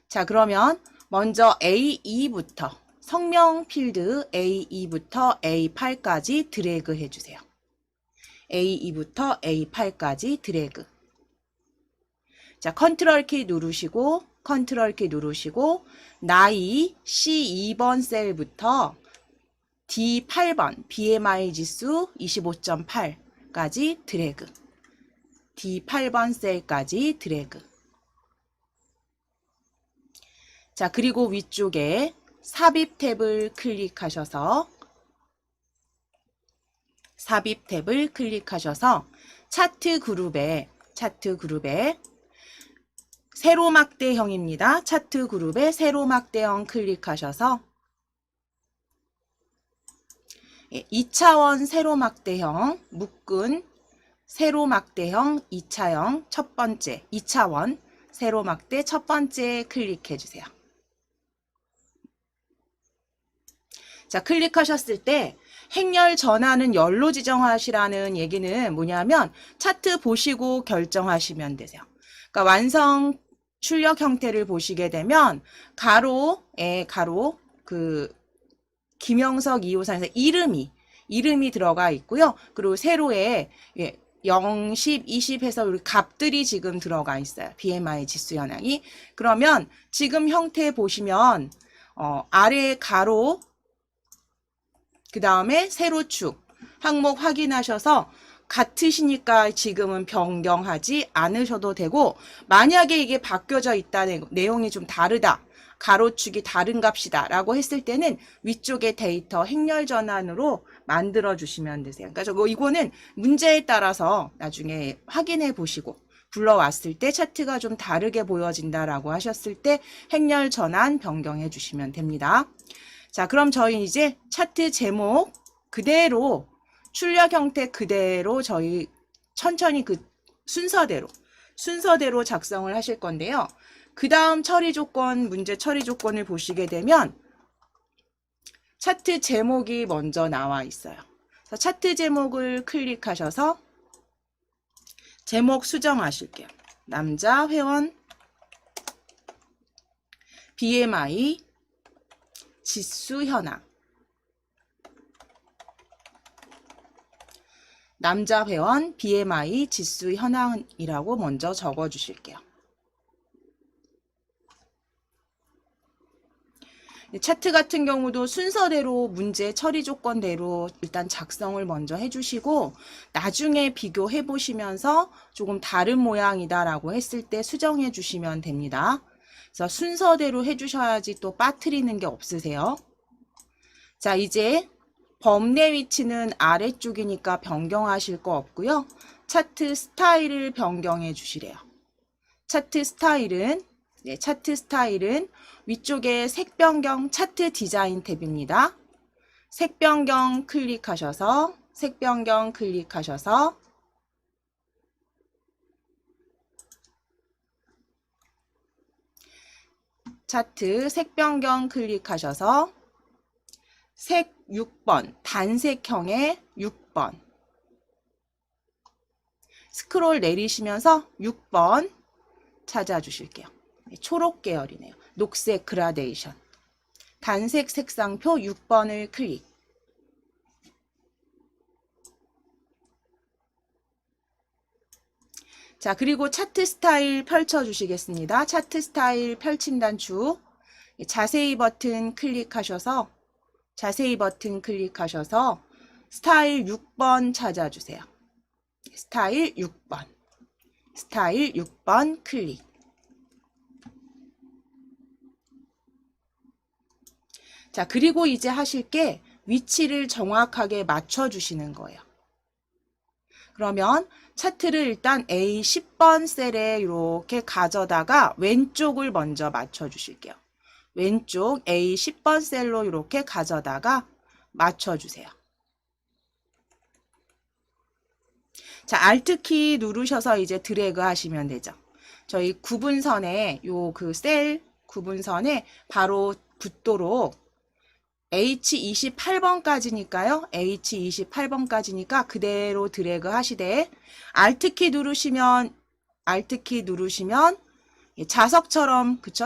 [SPEAKER 1] 자, 그러면 먼저 A2부터 성명 필드 A2부터 A8까지 드래그 해주세요. A2부터 A8까지 드래그. 자, 컨트롤 키 누르시고 나이 C2번 셀부터 D8번 BMI 지수 25.8 셀까지 드래그. D8번 셀까지 드래그. 자, 그리고 위쪽에 삽입 탭을 클릭하셔서 차트 그룹에 세로막대형입니다. 차트 그룹에 세로막대형 클릭하셔서 2차원 세로막대형 묶은 세로막대형 2차형 첫 번째 2차원 세로막대 첫 번째 클릭해 주세요. 자, 클릭하셨을 때 행렬 전환은 열로 지정하시라는 얘기는 뭐냐면 차트 보시고 결정하시면 되세요. 그러니까 완성 출력 형태를 보시게 되면 가로에 가로 그 김영석 2호선에서 이름이 들어가 있고요. 그리고 세로에 0, 10, 20 해서 우리 값들이 지금 들어가 있어요. BMI 지수 현황이. 그러면 지금 형태 보시면 아래 가로 그 다음에 세로축 항목 확인하셔서 같으시니까 지금은 변경하지 않으셔도 되고, 만약에 이게 바뀌어져 있다는 내용이 좀 다르다, 가로축이 다른 값이다 라고 했을 때는 위쪽에 데이터 행렬 전환으로 만들어 주시면 되세요. 그러니까 이거는 문제에 따라서 나중에 확인해 보시고 불러왔을 때 차트가 좀 다르게 보여진다라고 하셨을 때 행렬 전환 변경해 주시면 됩니다. 자, 그럼 저희 이제 차트 제목 그대로 출력 형태 그대로 저희 천천히 그 순서대로 작성을 하실 건데요. 그 다음 처리 조건, 문제 처리 조건을 보시게 되면 차트 제목이 먼저 나와 있어요. 그래서 차트 제목을 클릭하셔서 제목 수정하실게요. 남자 회원 BMI 지수 현황. 남자 회원 BMI 지수 현황이라고 먼저 적어 주실게요. 차트 같은 경우도 순서대로 문제 처리 조건대로 일단 작성을 먼저 해주시고 나중에 비교해 보시면서 조금 다른 모양이다라고 했을 때 수정해 주시면 됩니다. 그래서 순서대로 해주셔야지 또 빠뜨리는 게 없으세요. 자, 이제 범례 위치는 아래쪽이니까 변경하실 거 없고요. 차트 스타일을 변경해 주시래요. 차트 스타일은 위쪽에 색 변경 차트 디자인 탭입니다. 색 변경 클릭하셔서 차트 색 변경 클릭하셔서 색 6번, 단색형의 6번. 스크롤 내리시면서 6번 찾아주실게요. 초록 계열이네요. 녹색 그라데이션. 단색 색상표 6번을 클릭. 자, 그리고 차트 스타일 펼쳐주시겠습니다. 차트 스타일 펼친 단추. 자세히 버튼 클릭하셔서 스타일 6번 찾아주세요. 스타일 6번 클릭. 자, 그리고 이제 하실 게 위치를 정확하게 맞춰주시는 거예요. 그러면 차트를 일단 A10번 셀에 이렇게 가져다가 왼쪽을 먼저 맞춰주실게요. 왼쪽 A10번 셀로 이렇게 가져다가 맞춰주세요. 자, Alt키 누르셔서 이제 드래그 하시면 되죠. 저희 구분선에 그 셀 구분선에 바로 붙도록 H28번까지니까요. H28번까지니까 그대로 드래그 하시되 Alt키 누르시면 자석처럼 그쵸?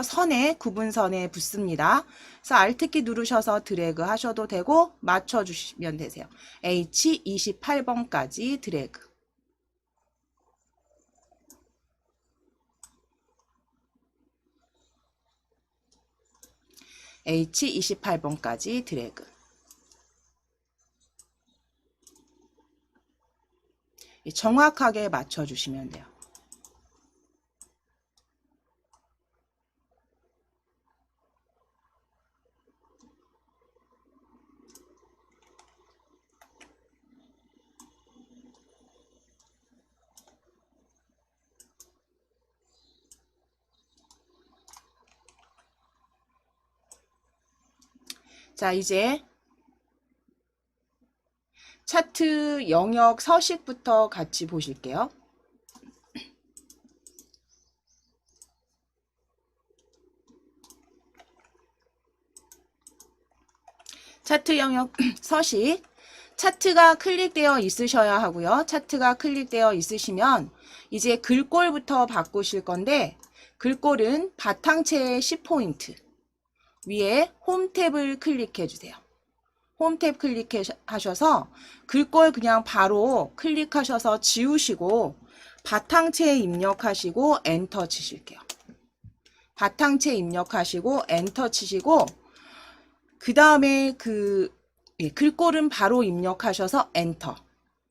[SPEAKER 1] 구분선에 붙습니다. 그래서 Alt키 누르셔서 드래그 하셔도 되고 맞춰주시면 되세요. H28번까지 드래그. H28번까지 드래그. 정확하게 맞춰주시면 돼요. 자, 이제 차트 영역 서식부터 같이 보실게요. 차트 영역 서식. 차트가 클릭되어 있으셔야 하고요. 차트가 클릭되어 있으시면 이제 글꼴부터 바꾸실 건데, 글꼴은 바탕체의 10포인트 위에 홈 탭을 클릭해 주세요. 홈 탭 클릭하셔서 글꼴 그냥 바로 클릭하셔서 지우시고 바탕체에 입력하시고 엔터 치실게요. 바탕체 입력하시고 엔터 치시고, 그 다음에 글꼴은 바로 입력하셔서 엔터,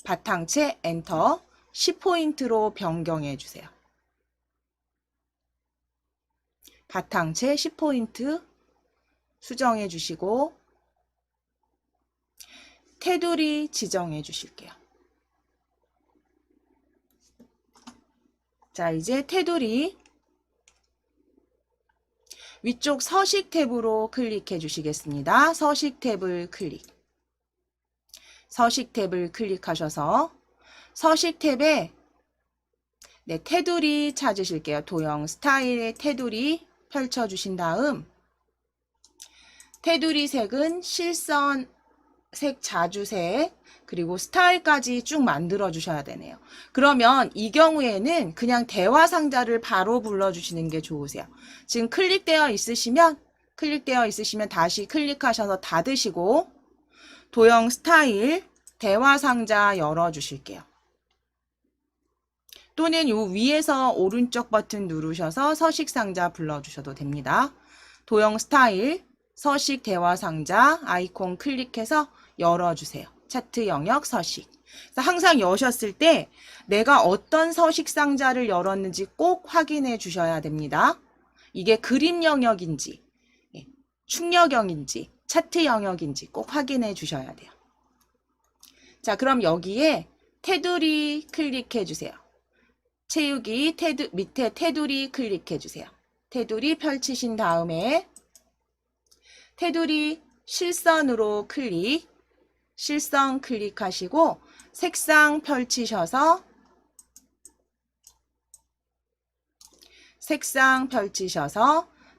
[SPEAKER 1] 바탕체 엔터, 10포인트로 변경해 주세요. 바탕체 10포인트 수정해 주시고 테두리 지정해 주실게요. 자, 이제 테두리 위쪽 서식 탭으로 클릭해 주시겠습니다. 서식 탭을 클릭. 서식 탭을 클릭하셔서 서식 탭에 테두리 찾으실게요. 도형 스타일의 테두리 펼쳐주신 다음 테두리 색은 실선 색 자주색 그리고 스타일까지 쭉 만들어 주셔야 되네요. 그러면 이 경우에는 그냥 대화 상자를 바로 불러주시는 게 좋으세요. 지금 클릭되어 있으시면 다시 클릭하셔서 닫으시고 도형 스타일 대화 상자 열어 주실게요. 또는 요 위에서 오른쪽 버튼 누르셔서 서식 상자 불러주셔도 됩니다. 도형 스타일 서식 대화 상자 아이콘 클릭해서 열어주세요. 차트 영역 서식. 항상 여셨을 때 내가 어떤 서식 상자를 열었는지 꼭 확인해 주셔야 됩니다. 이게 그림 영역인지 축력형인지 차트 영역인지 꼭 확인해 주셔야 돼요. 자, 그럼 여기에 테두리 클릭해 주세요. 채우기 밑에 테두리 클릭해 주세요. 테두리 펼치신 다음에 테두리 실선으로 실선 클릭하시고 색상 펼치셔서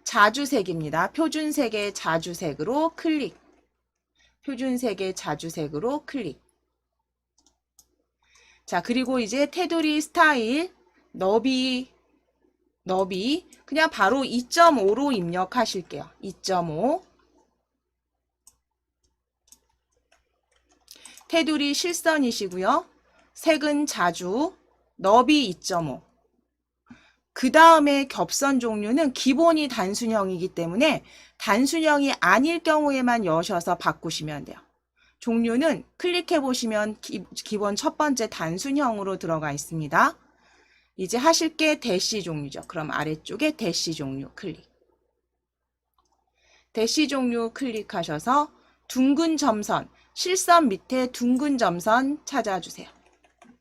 [SPEAKER 1] 자주색입니다. 표준색의 자주색으로 클릭. 표준색의 자주색으로 클릭. 자, 그리고 이제 테두리 스타일 너비 그냥 바로 2.5로 입력하실게요. 2.5. 테두리 실선이시고요. 색은 자주, 너비 2.5. 그 다음에 겹선 종류는 기본이 단순형이기 때문에 단순형이 아닐 경우에만 여셔서 바꾸시면 돼요. 종류는 클릭해 보시면 기본 첫 번째 단순형으로 들어가 있습니다. 이제 하실 게 대시 종류죠. 그럼 아래쪽에 대시 종류 클릭. 대시 종류 클릭하셔서 둥근 점선, 실선 밑에 둥근 점선 찾아주세요.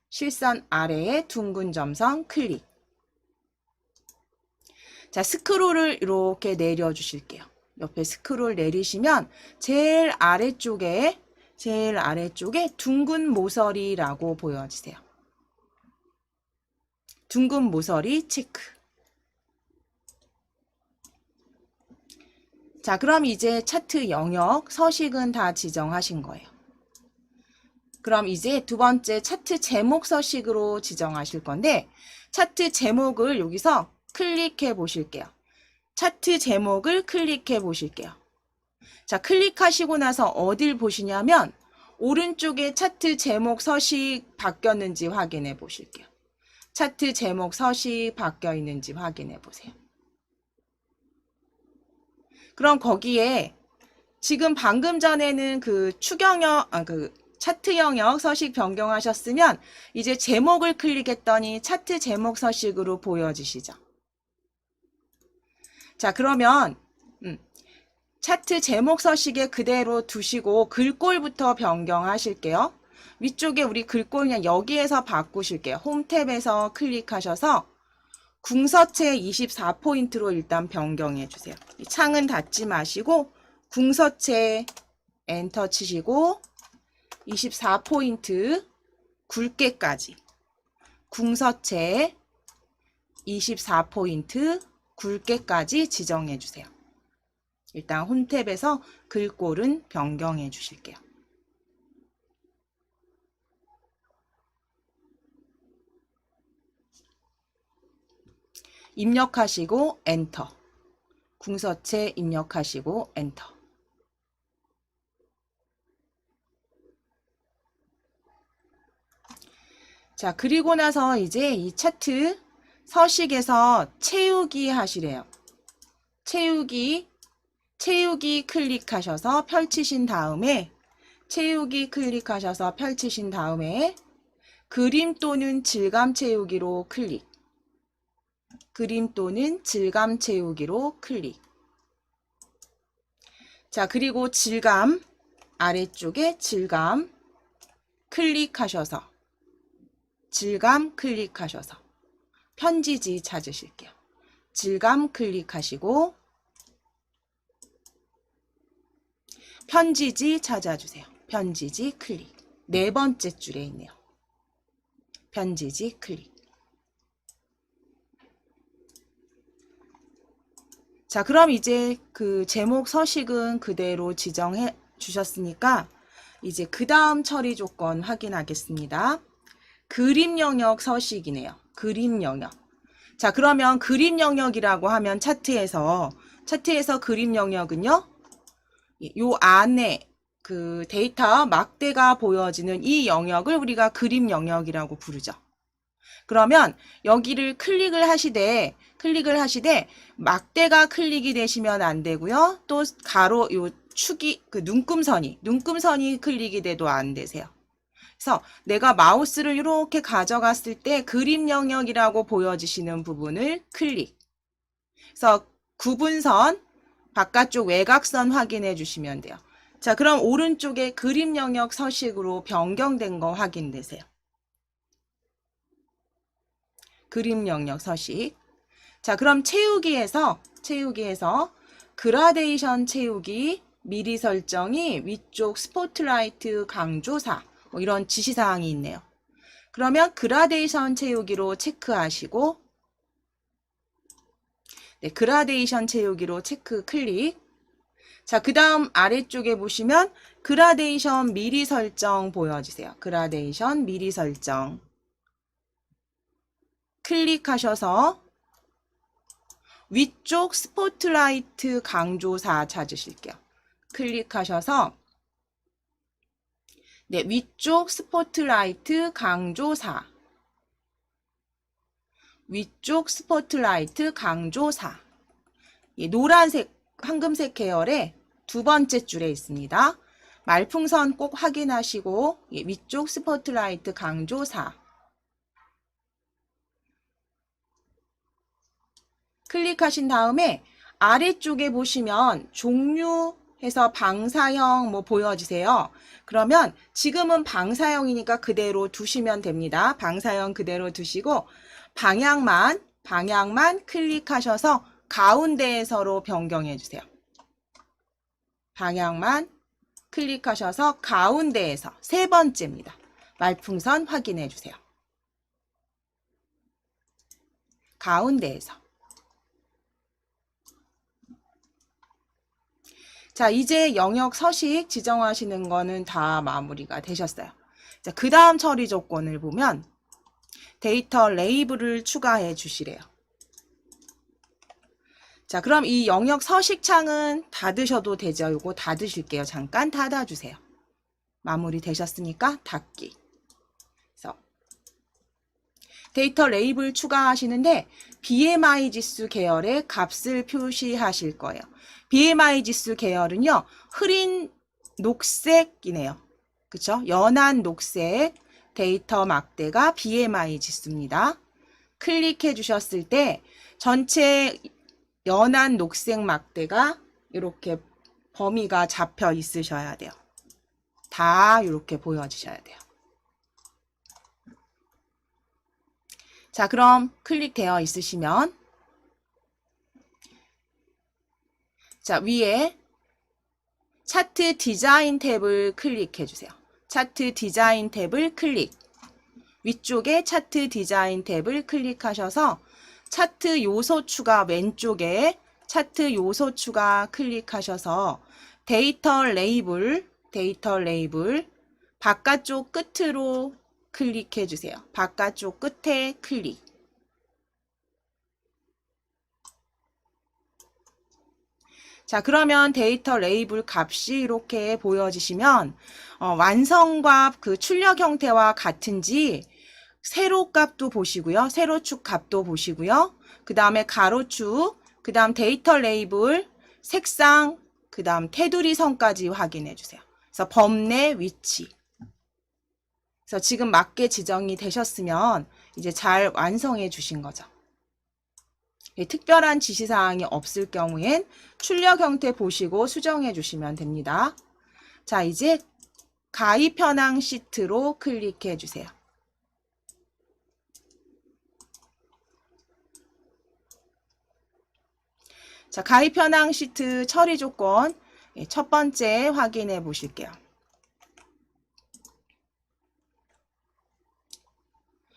[SPEAKER 1] 실선 아래에 둥근 점선 클릭. 자, 스크롤을 이렇게 내려주실게요. 옆에 스크롤 내리시면 제일 아래쪽에 둥근 모서리라고 보여지세요. 둥근 모서리 체크. 자, 그럼 이제 차트 영역 서식은 다 지정하신 거예요. 그럼 이제 두 번째 차트 제목 서식으로 지정하실 건데, 차트 제목을 여기서 클릭해 보실게요. 차트 제목을 클릭해 보실게요. 자, 클릭하시고 나서 어딜 보시냐면 오른쪽에 차트 제목 서식 바뀌었는지 확인해 보실게요. 차트 제목 서식 바뀌어 있는지 확인해 보세요. 그럼 거기에 지금 방금 전에는 그 차트 영역 서식 변경하셨으면 이제 제목을 클릭했더니 차트 제목 서식으로 보여지시죠. 자, 그러면 차트 제목 서식에 그대로 두시고 글꼴부터 변경하실게요. 위쪽에 우리 글꼴 그냥 여기에서 바꾸실게요. 홈 탭에서 클릭하셔서 궁서체 24포인트로 일단 변경해 주세요. 창은 닫지 마시고 궁서체 엔터 치시고 24포인트 굵게까지 궁서체 24포인트 굵게까지 지정해 주세요. 일단 홈 탭에서 글꼴은 변경해 주실게요. 입력하시고 엔터. 궁서체 입력하시고 엔터. 자, 그리고 나서 이제 이 차트 서식에서 채우기 하시래요. 채우기 클릭하셔서 펼치신 다음에 그림 또는 질감 채우기로 클릭. 그림 또는 질감 채우기로 클릭. 자, 그리고 질감 아래쪽에 질감 클릭하셔서 편지지 찾으실게요. 질감 클릭하시고 편지지 찾아주세요. 편지지 클릭. 네 번째 줄에 있네요. 편지지 클릭. 자, 그럼 이제 그 제목 서식은 그대로 지정해 주셨으니까 이제 그 다음 처리 조건 확인하겠습니다. 그림 영역 서식이네요. 그림 영역. 자, 그러면 그림 영역이라고 하면 차트에서 그림 영역은요. 요 안에 그 데이터 막대가 보여지는 이 영역을 우리가 그림 영역이라고 부르죠. 그러면 여기를 클릭을 하시되 막대가 클릭이 되시면 안 되고요. 또 가로 요 축이 그 눈금선이 클릭이 돼도 안 되세요. 그래서 내가 마우스를 이렇게 가져갔을 때 그림 영역이라고 보여지시는 부분을 클릭. 그래서 구분선 바깥쪽 외곽선 확인해 주시면 돼요. 자, 그럼 오른쪽에 그림 영역 서식으로 변경된 거 확인되세요. 그림 영역 서식. 자, 그럼 채우기에서 그라데이션 채우기 미리 설정이 위쪽 스포트라이트 강조사 뭐 이런 지시사항이 있네요. 그러면 그라데이션 채우기로 체크하시고 네, 그라데이션 채우기로 체크 클릭. 자, 그 다음 아래쪽에 보시면 그라데이션 미리 설정 보여주세요. 그라데이션 미리 설정. 클릭하셔서 위쪽 스포트라이트 강조사 찾으실게요. 클릭하셔서 네, 위쪽 스포트라이트 강조사. 위쪽 스포트라이트 강조사. 예, 노란색, 황금색 계열의 두 번째 줄에 있습니다. 말풍선 꼭 확인하시고 예, 위쪽 스포트라이트 강조사. 클릭하신 다음에 아래쪽에 보시면 종류해서 방사형 뭐 보여지세요. 그러면 지금은 방사형이니까 그대로 두시면 됩니다. 방사형 그대로 두시고 방향만 클릭하셔서 가운데에서로 변경해 주세요. 방향만 클릭하셔서 가운데에서 세 번째입니다. 말풍선 확인해 주세요. 가운데에서. 자, 이제 영역 서식 지정하시는 거는 다 마무리가 되셨어요. 자, 그 다음 처리 조건을 보면 데이터 레이블을 추가해 주시래요. 자, 그럼 이 영역 서식 창은 닫으셔도 되죠. 요거 닫으실게요. 잠깐 닫아주세요. 마무리 되셨으니까 닫기. 그래서 데이터 레이블 추가하시는데 BMI 지수 계열의 값을 표시하실 거예요. BMI 지수 계열은요. 흐린 녹색이네요. 그쵸? 연한 녹색 데이터 막대가 BMI 지수입니다. 클릭해 주셨을 때 전체 연한 녹색 막대가 이렇게 범위가 잡혀 있으셔야 돼요. 다 이렇게 보여주셔야 돼요. 자, 그럼 클릭되어 있으시면 자, 위에 차트 디자인 탭을 클릭해 주세요. 차트 디자인 탭을 클릭. 위쪽에 차트 디자인 탭을 클릭하셔서 차트 요소 추가 왼쪽에 차트 요소 추가 클릭하셔서 데이터 레이블 바깥쪽 끝으로 클릭해 주세요. 바깥쪽 끝에 클릭. 자, 그러면 데이터 레이블 값이 이렇게 보여지시면 완성과 그 출력 형태와 같은지 세로 값도 보시고요. 세로축 값도 보시고요. 그 다음에 가로축, 그 다음 데이터 레이블, 색상, 그 다음 테두리 선까지 확인해 주세요. 그래서 범내 위치. 그래서 지금 맞게 지정이 되셨으면 이제 잘 완성해 주신 거죠. 특별한 지시사항이 없을 경우엔 출력 형태 보시고 수정해 주시면 됩니다. 자, 이제 가입 현황 시트로 클릭해 주세요. 자, 가입 현황 시트 처리 조건 첫 번째 확인해 보실게요.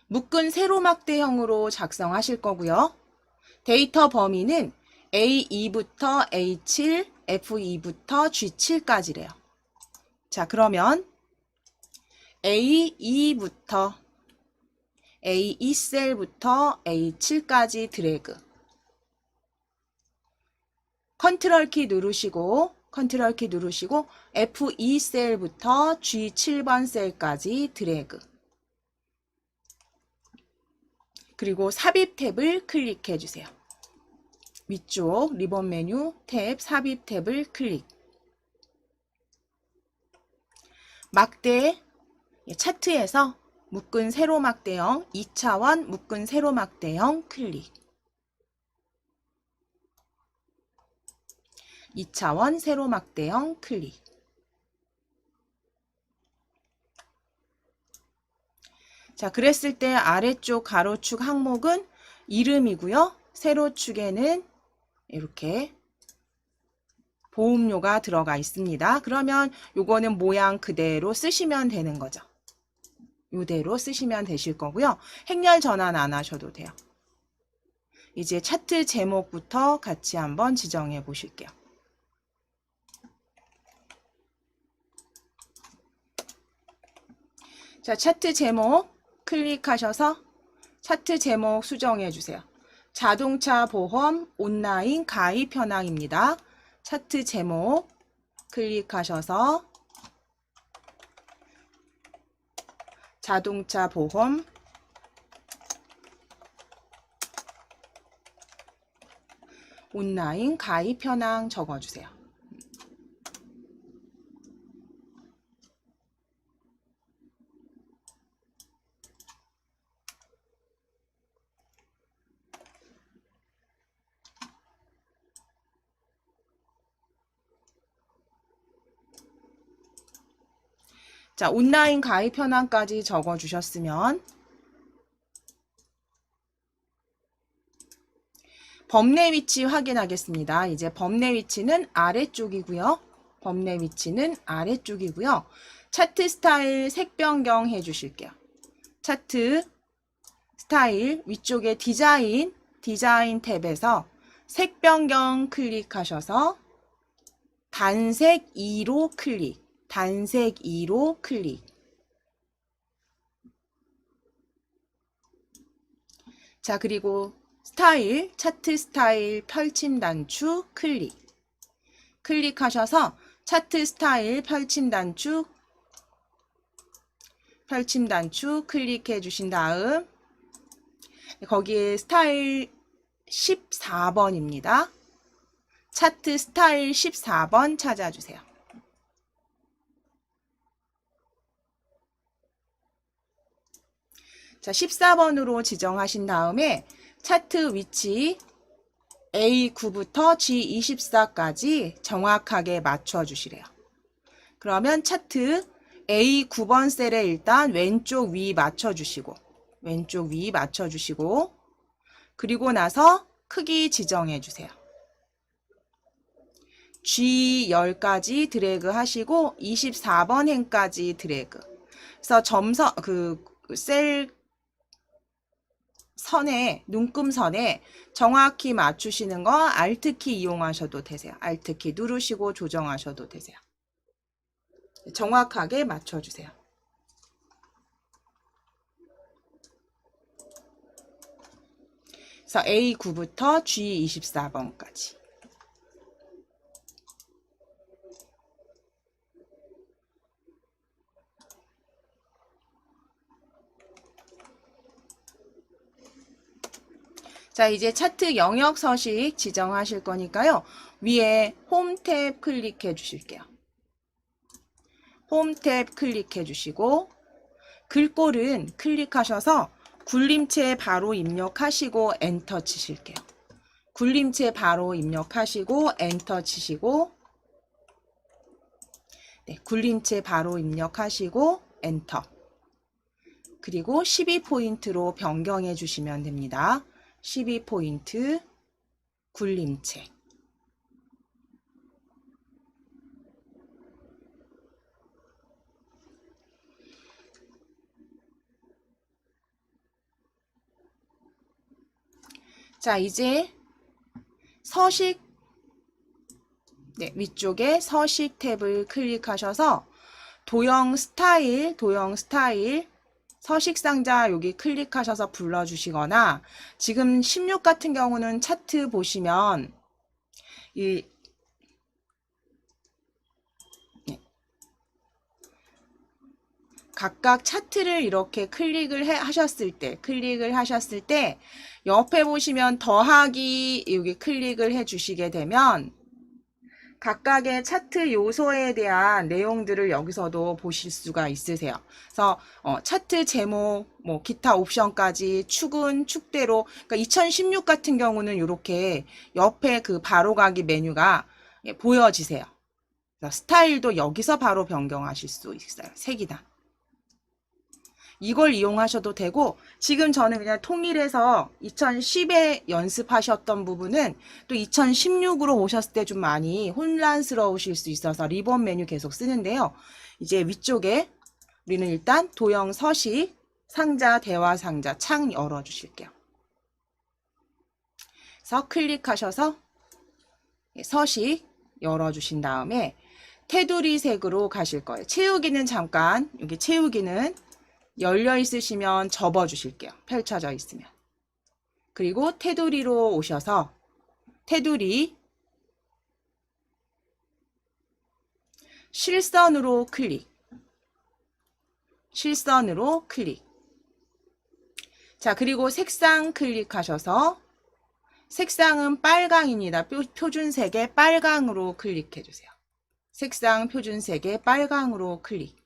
[SPEAKER 1] 묶은 세로막대형으로 작성하실 거고요. 데이터 범위는 A2부터 A7, F2부터 G7까지래요. 자, 그러면 A2부터 A2셀부터 A7까지 드래그. 컨트롤 키 누르시고 F2셀부터 G7번 셀까지 드래그. 그리고 삽입 탭을 클릭해 주세요. 위쪽 리본 메뉴 탭 삽입 탭을 클릭. 막대 차트에서 묶은 세로 막대형 2차원 묶은 세로 막대형 클릭. 2차원 세로 막대형 클릭. 자, 그랬을 때 아래쪽 가로축 항목은 이름이고요. 세로축에는 이렇게 보험료가 들어가 있습니다. 그러면 요거는 모양 그대로 쓰시면 되는 거죠. 요대로 쓰시면 되실 거고요. 행렬 전환 안 하셔도 돼요. 이제 차트 제목부터 같이 한번 지정해 보실게요. 자, 차트 제목 클릭하셔서 차트 제목 수정해 주세요. 자동차 보험 온라인 가입 현황입니다. 차트 제목 클릭하셔서 자동차 보험 온라인 가입 현황 적어주세요. 자, 온라인 가입 현황까지 적어주셨으면 범내 위치 확인하겠습니다. 이제 범내 위치는 아래쪽이고요. 범내 위치는 아래쪽이고요. 차트 스타일 색 변경 해주실게요. 차트 스타일 위쪽에 디자인 탭에서 색 변경 클릭하셔서 단색 2로 클릭. 단색 2로 클릭. 자, 그리고 스타일, 차트 스타일 펼침 단축 클릭. 클릭하셔서 차트 스타일 펼침 단축 클릭해 주신 다음 거기에 스타일 14번입니다. 차트 스타일 14번 찾아주세요. 자, 14번으로 지정하신 다음에 차트 위치 A9부터 G24까지 정확하게 맞춰주시래요. 그러면 차트 A9번 셀에 일단 왼쪽 위 맞춰주시고, 왼쪽 위 맞춰주시고, 그리고 나서 크기 지정해주세요. G10까지 드래그 하시고 24번 행까지 드래그. 그래서 점선 셀 선에 눈금선에 정확히 맞추시는 거 Alt키 이용하셔도 되세요. Alt키 누르시고 조정하셔도 되세요. 정확하게 맞춰주세요. 그래서 A9부터 G24번까지. 자, 이제 차트 영역 서식 지정하실 거니까요. 위에 홈 탭 클릭해 주실게요. 홈 탭 클릭해 주시고 글꼴은 클릭하셔서 굴림체 바로 입력하시고 엔터 치실게요. 굴림체 바로 입력하시고 엔터 치시고, 네, 굴림체 바로 입력하시고 엔터. 그리고 12포인트로 변경해 주시면 됩니다. 12포인트 굴림체. 자, 이제 서식, 네, 위쪽에 서식 탭을 클릭하셔서 도형 스타일, 서식 상자 여기 클릭하셔서 불러주시거나, 지금 16 같은 경우는 차트 보시면 이 각각 차트를 이렇게 클릭을 하셨을 때 옆에 보시면 더하기 여기 클릭을 해 주시게 되면 각각의 차트 요소에 대한 내용들을 여기서도 보실 수가 있으세요. 그래서 차트 제목, 뭐 기타 옵션까지 축은 축대로, 그러니까 2016 같은 경우는 이렇게 옆에 그 바로가기 메뉴가 보여지세요. 그래서 스타일도 여기서 바로 변경하실 수 있어요. 색이다. 이걸 이용하셔도 되고, 지금 저는 그냥 통일해서 2010에 연습하셨던 부분은 또 2016으로 오셨을 때 좀 많이 혼란스러우실 수 있어서 리본 메뉴 계속 쓰는데요. 이제 위쪽에 우리는 일단 도형 서식, 상자, 대화 상자 창 열어주실게요. 그래서 클릭하셔서 서식 열어주신 다음에 테두리 색으로 가실 거예요. 채우기는 잠깐, 여기 채우기는 열려 있으시면 접어 주실게요. 펼쳐져 있으면. 그리고 테두리로 오셔서 테두리 실선으로 클릭. 실선으로 클릭. 자, 그리고 색상 클릭하셔서 색상은 빨강입니다. 표준색의 빨강으로 클릭해 주세요. 색상 표준색의 빨강으로 클릭.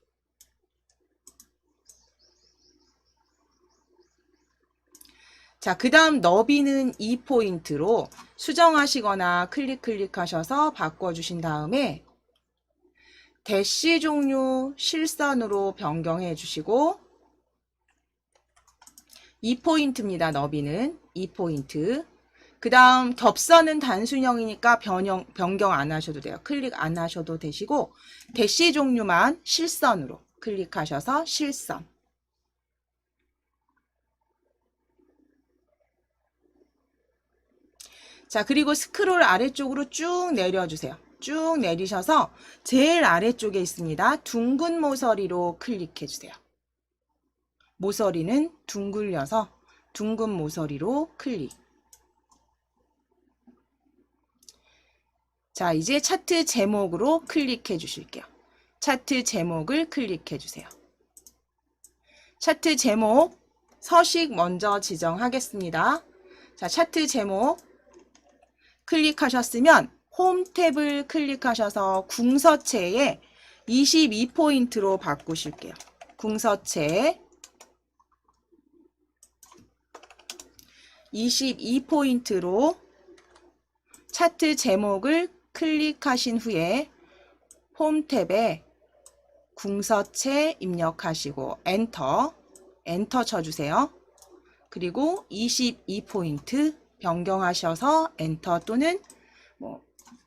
[SPEAKER 1] 자, 그 다음 너비는 2포인트로 수정하시거나 클릭하셔서 바꿔주신 다음에 대시 종류 실선으로 변경해 주시고 2포인트입니다. 너비는 2포인트. 그 다음 겹선은 단순형이니까 변경 안 하셔도 돼요. 클릭 안 하셔도 되시고 대시 종류만 실선으로 클릭하셔서 실선. 자, 그리고 스크롤 아래쪽으로 쭉 내려주세요. 쭉 내리셔서 제일 아래쪽에 있습니다. 둥근 모서리로 클릭해주세요. 모서리는 둥글려서 둥근 모서리로 클릭. 자, 이제 차트 제목으로 클릭해 주실게요. 차트 제목을 클릭해 주세요. 차트 제목 서식 먼저 지정하겠습니다. 자, 차트 제목 클릭하셨으면 홈 탭을 클릭하셔서 궁서체에 22포인트로 바꾸실게요. 궁서체 22포인트로 차트 제목을 클릭하신 후에 홈 탭에 궁서체 입력하시고 엔터 쳐주세요. 그리고 22포인트 변경하셔서 엔터 또는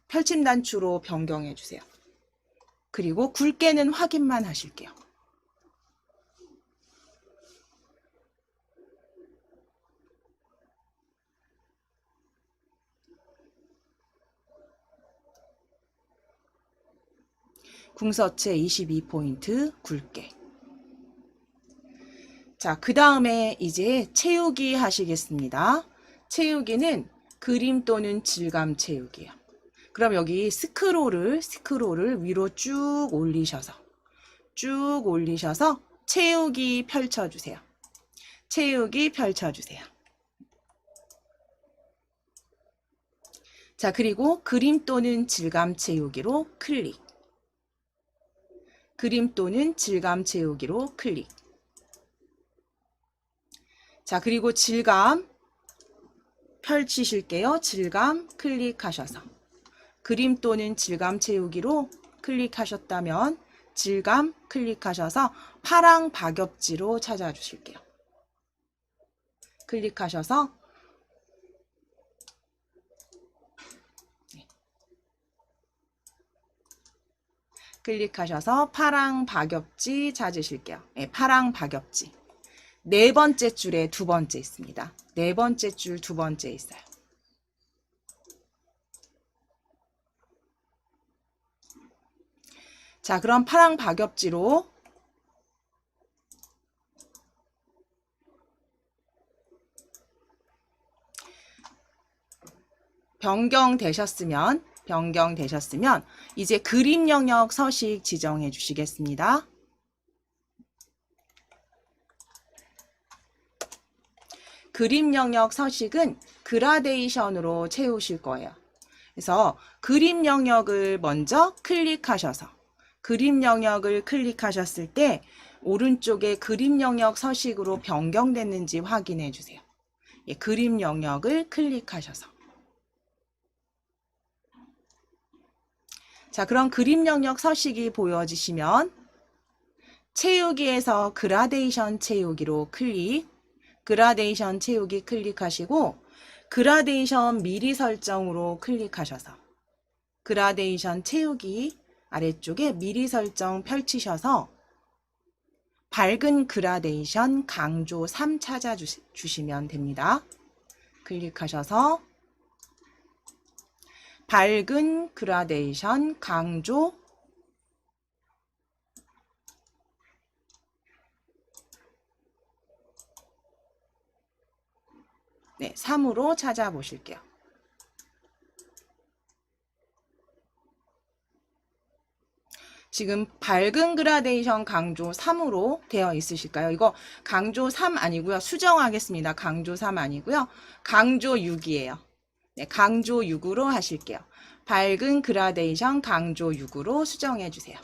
[SPEAKER 1] 펼침 단추로 변경해 주세요. 그리고 굵게는 확인만 하실게요. 궁서체 22포인트 굵게. 자, 그 다음에 이제 채우기 하시겠습니다. 채우기는 그림 또는 질감 채우기예요. 그럼 여기 스크롤을 위로 쭉 올리셔서 채우기 펼쳐주세요. 채우기 펼쳐주세요. 자, 그리고 그림 또는 질감 채우기로 클릭. 그림 또는 질감 채우기로 클릭. 자, 그리고 질감 펼치실게요. 질감 클릭하셔서 그림 또는 질감 채우기로 클릭하셨다면 질감 클릭하셔서 파랑 박엽지로 찾아주실게요. 클릭하셔서 파랑 박엽지 찾으실게요. 네, 파랑 박엽지. 네 번째 줄에 두 번째 있습니다. 네 번째 줄 두 번째 있어요. 자, 그럼 파랑 박엽지로 변경되셨으면 이제 그림 영역 서식 지정해 주시겠습니다. 그림 영역 서식은 그라데이션으로 채우실 거예요. 그래서 그림 영역을 먼저 클릭하셔서 그림 영역을 클릭하셨을 때 오른쪽에 그림 영역 서식으로 변경됐는지 확인해 주세요. 예, 그림 영역을 클릭하셔서. 자, 그럼 그림 영역 서식이 보여지시면 채우기에서 그라데이션 채우기로 클릭, 그라데이션 채우기 클릭하시고 그라데이션 미리 설정으로 클릭하셔서 그라데이션 채우기 아래쪽에 미리 설정 펼치셔서 밝은 그라데이션 강조 3 찾아주시면 됩니다. 클릭하셔서 밝은 그라데이션 강조 네, 3으로 찾아보실게요. 지금 밝은 그라데이션 강조 3으로 되어 있으실까요? 이거 강조 3 아니고요. 수정하겠습니다. 강조 3 아니고요. 강조 6이에요. 네, 강조 6으로 하실게요. 밝은 그라데이션 강조 6으로 수정해 주세요.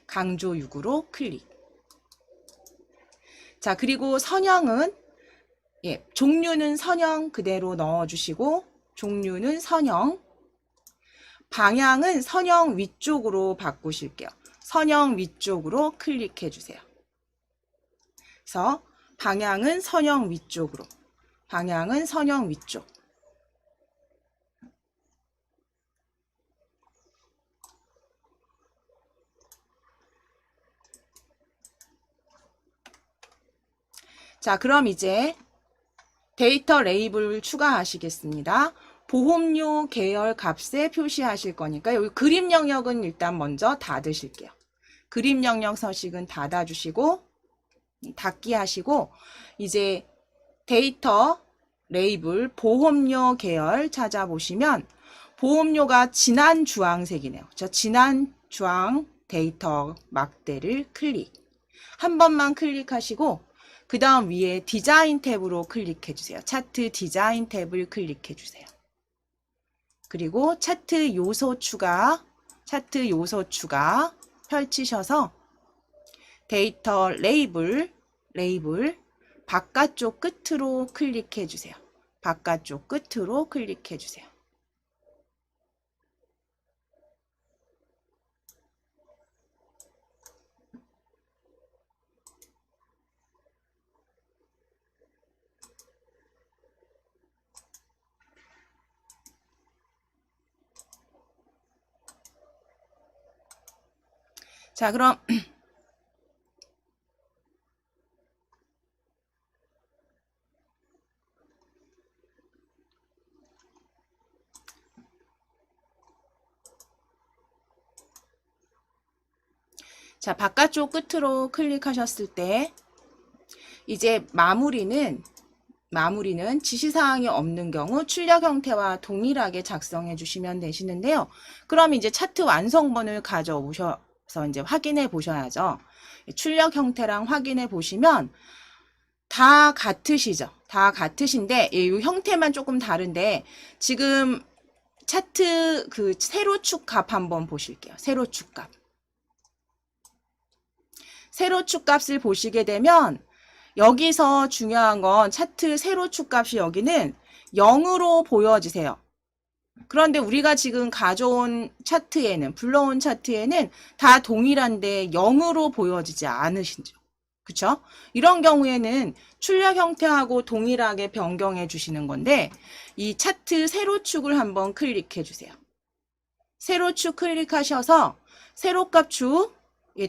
[SPEAKER 1] 강조 6으로 클릭. 자, 그리고 선형은 종류는 선형 그대로 넣어주시고 종류는 선형, 방향은 선형 위쪽으로 바꾸실게요. 선형 위쪽으로 클릭해 주세요. 그래서 방향은 선형 위쪽으로, 방향은 선형 위쪽. 자, 그럼 이제 데이터 레이블 추가하시겠습니다. 보험료 계열 값에 표시하실 거니까 여기 그림 영역은 일단 먼저 닫으실게요. 그림 영역 서식은 닫아주시고 닫기 하시고 이제 데이터 레이블 보험료 계열 찾아보시면 보험료가 진한 주황색이네요. 저 진한 주황 데이터 막대를 클릭. 한 번만 클릭하시고 그 다음 위에 디자인 탭으로 클릭해 주세요. 차트 디자인 탭을 클릭해 주세요. 그리고 차트 요소 추가 펼치셔서 데이터 레이블 레이블 바깥쪽 끝으로 클릭해 주세요. 바깥쪽 끝으로 클릭해 주세요. 자, 그럼 자, 바깥쪽 끝으로 클릭하셨을 때 이제 마무리는 지시사항이 없는 경우 출력 형태와 동일하게 작성해 주시면 되시는데요. 그럼 이제 차트 완성본을 가져오셔서 이제 확인해 보셔야죠. 출력 형태랑 확인해 보시면 다 같으시죠. 다 같으신데 이 형태만 조금 다른데 지금 차트 그 세로축 값 한번 보실게요. 세로축 값. 세로축 값을 보시게 되면 여기서 중요한 건 차트 세로축 값이 여기는 0으로 보여지세요. 그런데 우리가 지금 가져온 차트에는, 불러온 차트에는 다 동일한데 0으로 보여지지 않으시죠. 그쵸? 이런 경우에는 출력 형태하고 동일하게 변경해 주시는 건데 이 차트 세로축을 한번 클릭해 주세요. 세로축 클릭하셔서 세로값 축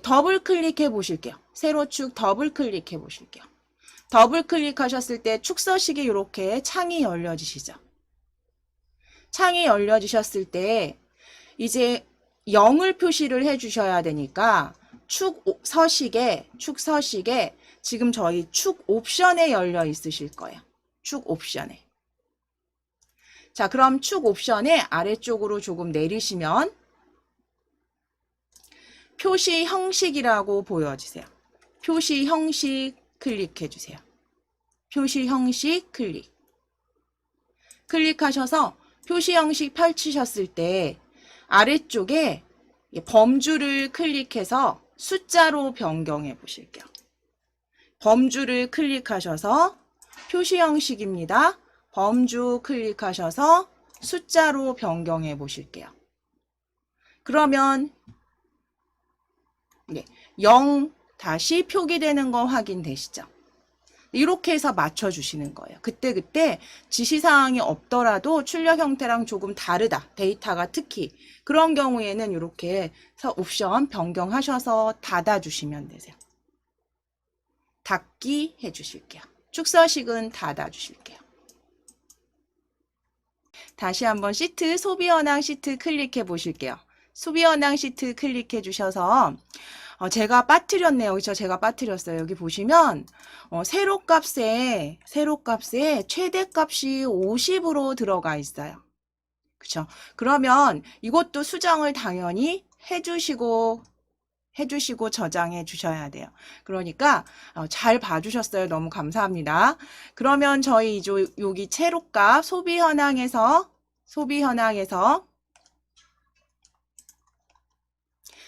[SPEAKER 1] 더블 클릭해 보실게요. 세로축 더블 클릭해 보실게요. 더블 클릭하셨을 때 축서식이 이렇게 창이 열려지시죠. 창이 열려지셨을 때 이제 0을 표시를 해 주셔야 되니까 축서식에 지금 저희 축 옵션에 열려 있으실 거예요. 축 옵션에. 자, 그럼 축 옵션에 아래쪽으로 조금 내리시면 표시 형식이라고 보여지세요. 표시 형식 클릭해 주세요. 표시 형식 클릭. 클릭하셔서 표시 형식 펼치셨을 때 아래쪽에 범주를 클릭해서 숫자로 변경해 보실게요. 범주를 클릭하셔서 표시 형식입니다. 범주 클릭하셔서 숫자로 변경해 보실게요. 그러면 0 다시 표기되는 거 확인되시죠? 이렇게 해서 맞춰주시는 거예요. 그때 지시사항이 없더라도 출력 형태랑 조금 다르다. 데이터가 특히. 그런 경우에는 이렇게 해서 옵션 변경하셔서 닫아주시면 되세요. 닫기 해주실게요. 축서식은 닫아주실게요. 다시 한번 시트, 소비현황 시트 클릭해 보실게요. 소비현황 시트 클릭해 주셔서 제가 빠뜨렸네요. 그렇죠? 제가 빠뜨렸어요. 여기 보시면 세로값에 최대값이 50으로 들어가 있어요. 그렇죠? 그러면 이것도 수정을 당연히 해주시고 저장해 주셔야 돼요. 그러니까 잘 봐주셨어요. 너무 감사합니다. 그러면 저희 이제 여기 세로값 소비 현황에서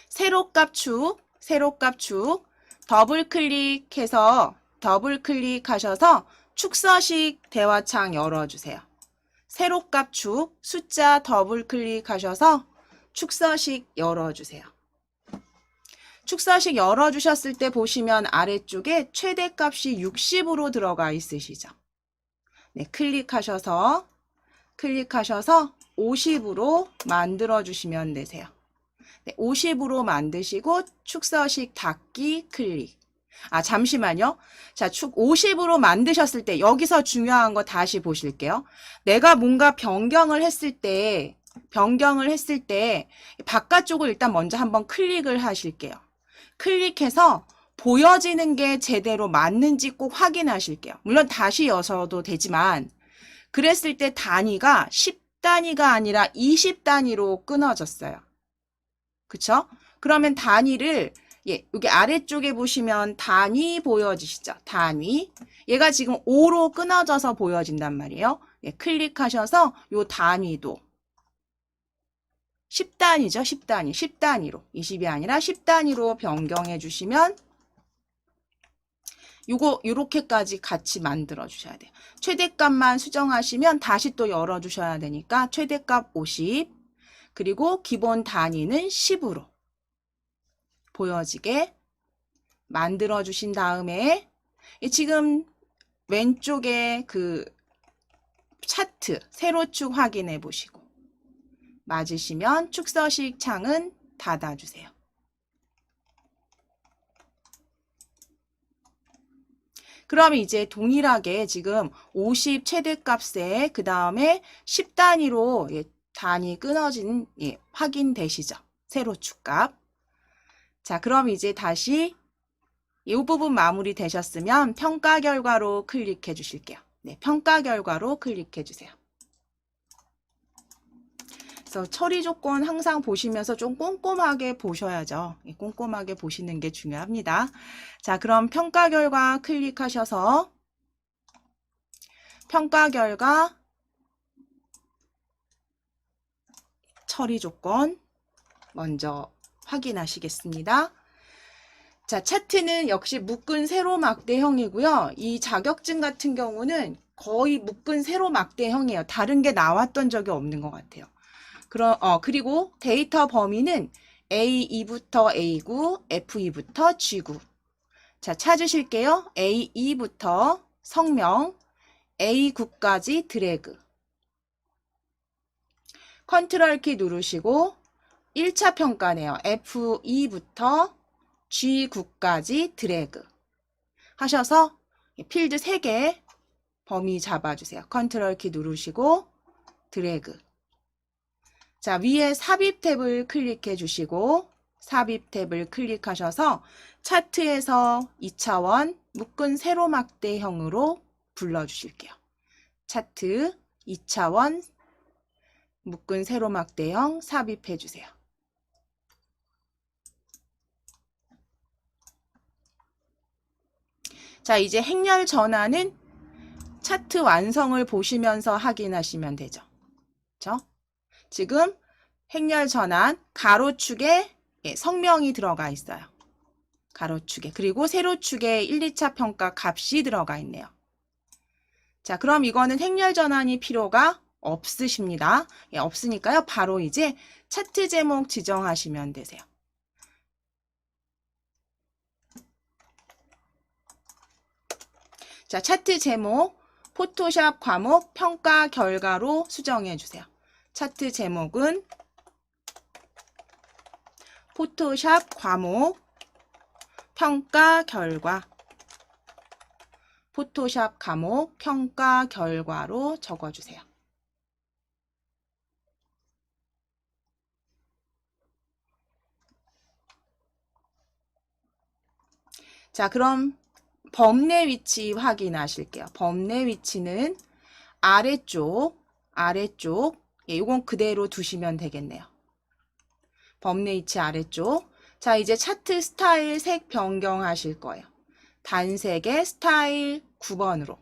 [SPEAKER 1] 세로값 축 더블 클릭하셔서 축서식 대화창 열어주세요. 세로값 축 숫자 더블 클릭하셔서 축서식 열어주세요. 축서식 열어주셨을 때 보시면 아래쪽에 최대값이 60으로 들어가 있으시죠. 네, 클릭하셔서 50으로 만들어주시면 되세요. 네, 50으로 만드시고 축서식 닫기 클릭. 잠시만요. 자, 50으로 만드셨을 때 여기서 중요한 거 다시 보실게요. 내가 뭔가 변경을 했을 때 바깥쪽을 일단 먼저 한번 클릭을 하실게요. 클릭해서 보여지는 게 제대로 맞는지 꼭 확인하실게요. 물론 다시 여셔도 되지만 그랬을 때 단위가 10단위가 아니라 20단위로 끊어졌어요. 그쵸? 그러면 단위를 여기 아래쪽에 보시면 단위 보여지시죠? 단위. 얘가 지금 5로 끊어져서 보여진단 말이에요. 클릭하셔서 요 단위도 10단위죠. 10단위로 20이 아니라 10단위로 변경해 주시면 요렇게까지 같이 만들어 주셔야 돼요. 최대값만 수정하시면 다시 또 열어 주셔야 되니까 최대값 50, 그리고 기본 단위는 10으로 보여지게 만들어 주신 다음에 지금 왼쪽에 그 차트 세로축 확인해 보시고 맞으시면 축서식 창은 닫아 주세요. 그럼 이제 동일하게 지금 50 최대값에 그 다음에 10단위로 단위 끊어진 확인되시죠? 세로축값. 자, 그럼 이제 다시 이 부분 마무리 되셨으면 평가 결과로 클릭해 주실게요. 네, 평가 결과로 클릭해 주세요. 그래서 처리 조건 항상 보시면서 좀 꼼꼼하게 보셔야죠. 꼼꼼하게 보시는 게 중요합니다. 자, 그럼 평가 결과 클릭하셔서 평가 결과 처리 조건 먼저 확인하시겠습니다. 자, 차트는 역시 묶은 세로 막대형이고요. 이 자격증 같은 경우는 거의 묶은 세로 막대형이에요. 다른 게 나왔던 적이 없는 것 같아요. 그리고 데이터 범위는 A2부터 A9, F2부터 G9. 자, 찾으실게요. A2부터 성명, A9까지 드래그. 컨트롤 키 누르시고 1차 평가네요. F2부터 G9까지 드래그 하셔서 필드 3개 범위 잡아주세요. 컨트롤 키 누르시고 드래그. 자, 위에 삽입 탭을 클릭해 주시고 삽입 탭을 클릭하셔서 차트에서 2차원 묶은 세로막대형으로 불러주실게요. 차트 2차원 묶은 세로막대형 삽입해 주세요. 자, 이제 행렬 전환은 차트 완성을 보시면서 확인하시면 되죠. 그렇죠? 지금 행렬 전환 가로축에 성명이 들어가 있어요. 가로축에. 그리고 세로축에 1, 2차 평가 값이 들어가 있네요. 자, 그럼 이거는 행렬 전환이 필요가 없으십니다. 없으니까요. 바로 이제 차트 제목 지정하시면 되세요. 자, 차트 제목 포토샵 과목 평가 결과로 수정해 주세요. 차트 제목은 포토샵 과목 평가 결과. 포토샵 과목 평가 결과로 적어주세요. 자, 그럼 범례 위치 확인하실게요. 범례 위치는 아래쪽, 이건 그대로 두시면 되겠네요. 범례 위치 아래쪽. 자, 이제 차트 스타일 색 변경하실 거예요. 단색의 스타일 9번으로.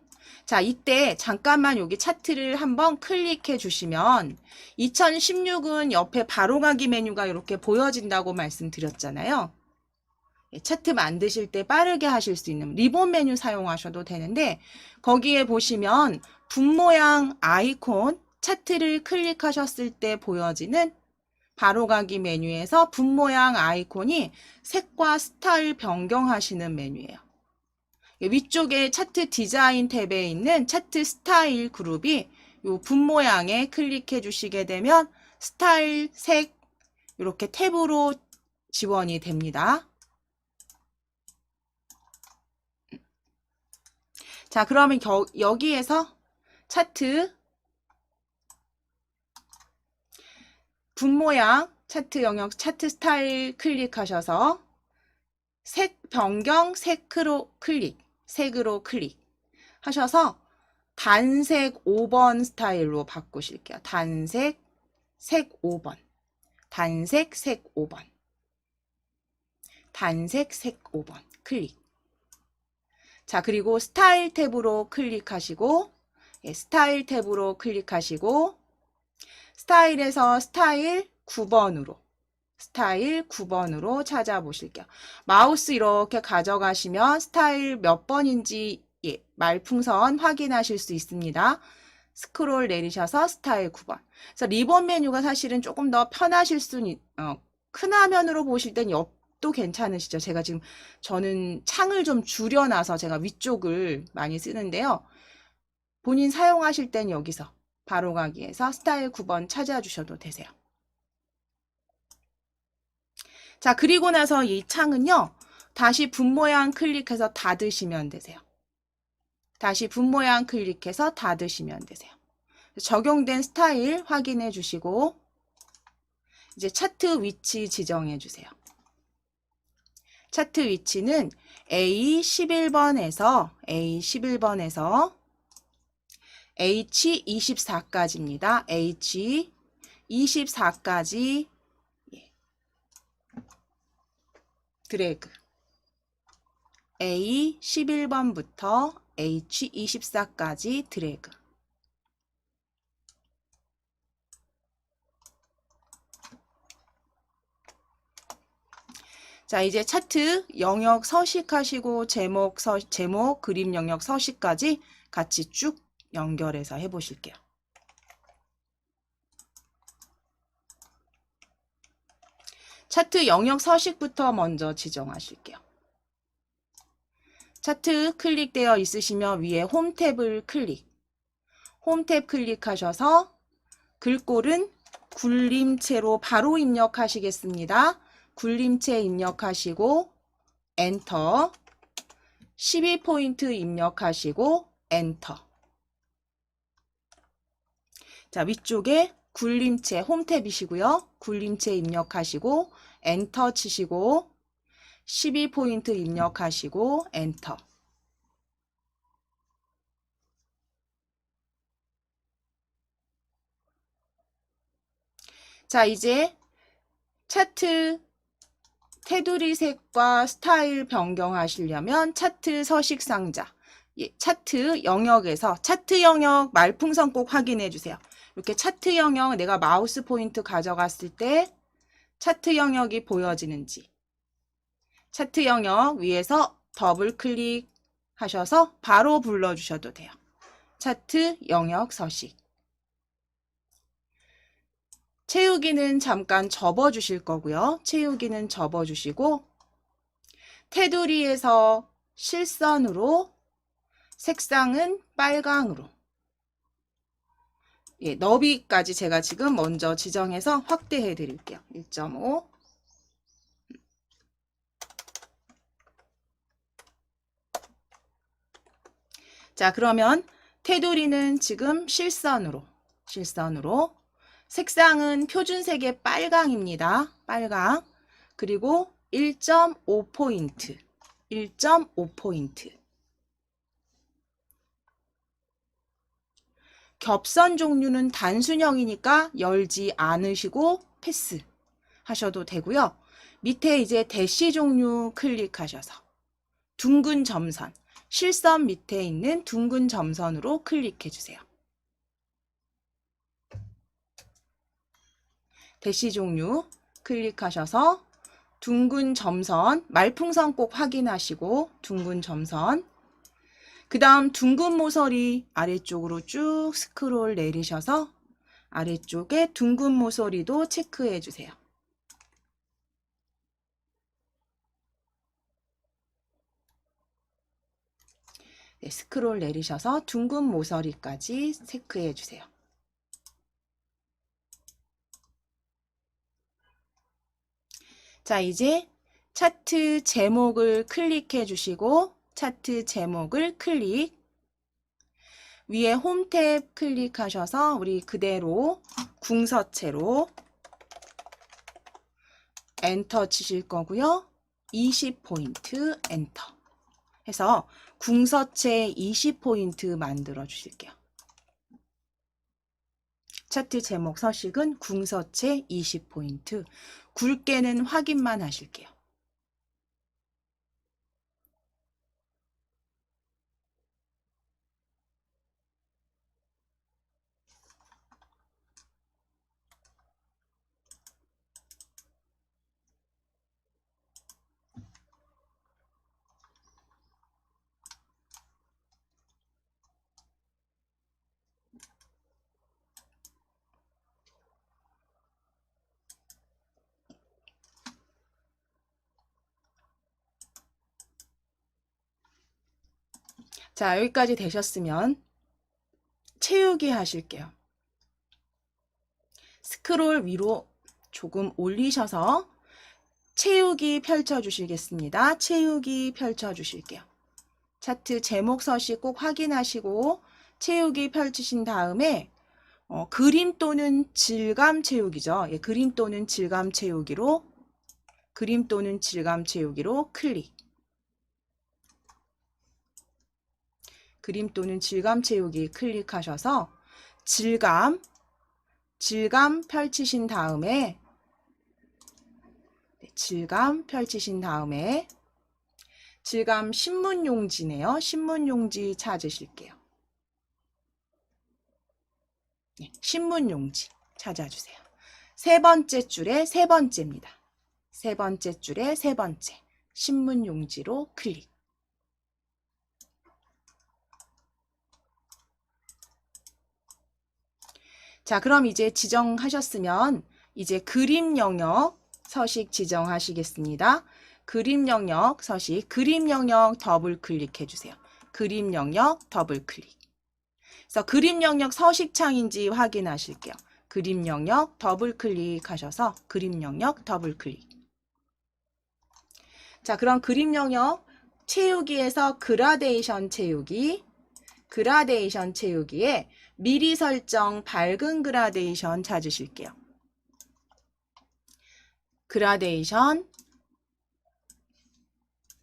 [SPEAKER 1] 자, 이때 잠깐만 여기 차트를 한번 클릭해 주시면 2016은 옆에 바로가기 메뉴가 이렇게 보여진다고 말씀드렸잖아요. 차트 만드실 때 빠르게 하실 수 있는 리본 메뉴 사용하셔도 되는데 거기에 보시면 분 모양 아이콘 차트를 클릭하셨을 때 보여지는 바로가기 메뉴에서 분 모양 아이콘이 색과 스타일 변경하시는 메뉴예요. 위쪽에 차트 디자인 탭에 있는 차트 스타일 그룹이 이 분 모양에 클릭해 주시게 되면 스타일 색 이렇게 탭으로 지원이 됩니다. 자, 그러면 여기에서 차트 분 모양 차트 영역 차트 스타일 클릭하셔서 색 변경 색으로 클릭 하셔서 단색 5번 스타일로 바꾸실게요. 단색 색 5번. 단색 색 5번. 단색 색 5번 클릭. 자, 그리고 스타일 탭으로 클릭하시고 스타일 탭으로 클릭하시고 스타일에서 스타일 9번으로 스타일 9번으로 찾아보실게요. 마우스 이렇게 가져가시면 스타일 몇 번인지 말풍선 확인하실 수 있습니다. 스크롤 내리셔서 스타일 9번. 그래서 리본 메뉴가 사실은 조금 더 편하실 수는 큰 화면으로 보실 땐 옆도 괜찮으시죠? 저는 창을 좀 줄여놔서 제가 위쪽을 많이 쓰는데요. 본인 사용하실 땐 여기서 바로 가기에서 스타일 9번 찾아주셔도 되세요. 자, 그리고 나서 이 창은요, 다시 분 모양 클릭해서 닫으시면 되세요. 다시 분 모양 클릭해서 닫으시면 되세요. 적용된 스타일 확인해 주시고, 이제 차트 위치 지정해 주세요. 차트 위치는 A11번에서 H24까지입니다. H24까지 드래그. A11번부터 H24까지 드래그. 자, 이제 차트 영역 서식하시고 제목, 그림 영역 서식까지 같이 쭉 연결해서 해보실게요. 차트 영역 서식부터 먼저 지정하실게요. 차트 클릭되어 있으시면 위에 홈 탭을 클릭. 홈 탭 클릭하셔서 글꼴은 굴림체로 바로 입력하시겠습니다. 굴림체 입력하시고 엔터. 12포인트 입력하시고 엔터. 자, 위쪽에 굴림체 홈탭이시고요. 굴림체 입력하시고 엔터 치시고 12포인트 입력하시고 엔터. 자, 이제 차트 테두리 색과 스타일 변경하시려면 차트 서식 상자, 차트 영역에서 차트 영역 말풍선 꼭 확인해 주세요. 이렇게 차트 영역 내가 마우스 포인트 가져갔을 때 차트 영역이 보여지는지, 차트 영역 위에서 더블 클릭 하셔서 바로 불러주셔도 돼요. 차트 영역 서식. 채우기는 잠깐 접어주실 거고요. 채우기는 접어주시고 테두리에서 실선으로 색상은 빨강으로 너비까지 제가 지금 먼저 지정해서 확대해 드릴게요. 1.5 자, 그러면 테두리는 지금 실선으로 색상은 표준색의 빨강입니다. 빨강. 그리고 1.5포인트. 겹선 종류는 단순형이니까 열지 않으시고 패스 하셔도 되고요. 밑에 이제 대시 종류 클릭하셔서 둥근 점선, 실선 밑에 있는 둥근 점선으로 클릭해 주세요. 대시 종류 클릭하셔서 둥근 점선, 말풍선 꼭 확인하시고 둥근 점선. 그 다음 둥근 모서리 아래쪽으로 쭉 스크롤 내리셔서 아래쪽에 둥근 모서리도 체크해 주세요. 네, 스크롤 내리셔서 둥근 모서리까지 체크해 주세요. 자, 이제 차트 제목을 클릭해 주시고 차트 제목을 클릭. 위에 홈 탭 클릭하셔서 우리 그대로 궁서체로 엔터 치실 거고요. 20포인트 엔터 해서 궁서체 20포인트 만들어 주실게요. 차트 제목 서식은 궁서체 20포인트. 굵게는 확인만 하실게요. 자, 여기까지 되셨으면 채우기 하실게요. 스크롤 위로 조금 올리셔서 채우기 펼쳐주시겠습니다. 채우기 펼쳐주실게요. 차트 제목 서식 꼭 확인하시고 채우기 펼치신 다음에 그림 또는 질감 채우기죠. 예, 그림 또는 질감 채우기로 클릭. 그림 또는 질감 채우기 클릭하셔서 질감 펼치신 다음에 질감 신문용지네요. 신문용지 찾으실게요. 네, 신문용지 찾아주세요. 세 번째 줄에 세 번째입니다. 세 번째 줄에 세 번째 신문용지로 클릭. 자, 그럼 이제 지정하셨으면 이제 그림 영역 서식 지정하시겠습니다. 그림 영역 서식, 그림 영역 더블 클릭해 주세요. 그림 영역 더블 클릭. 그래서 그림 영역 서식 창인지 확인하실게요. 그림 영역 더블 클릭하셔서 그림 영역 더블 클릭. 자, 그럼 그림 영역 채우기에서 그라데이션 채우기에 미리 설정 밝은 그라데이션 찾으실게요. 그라데이션,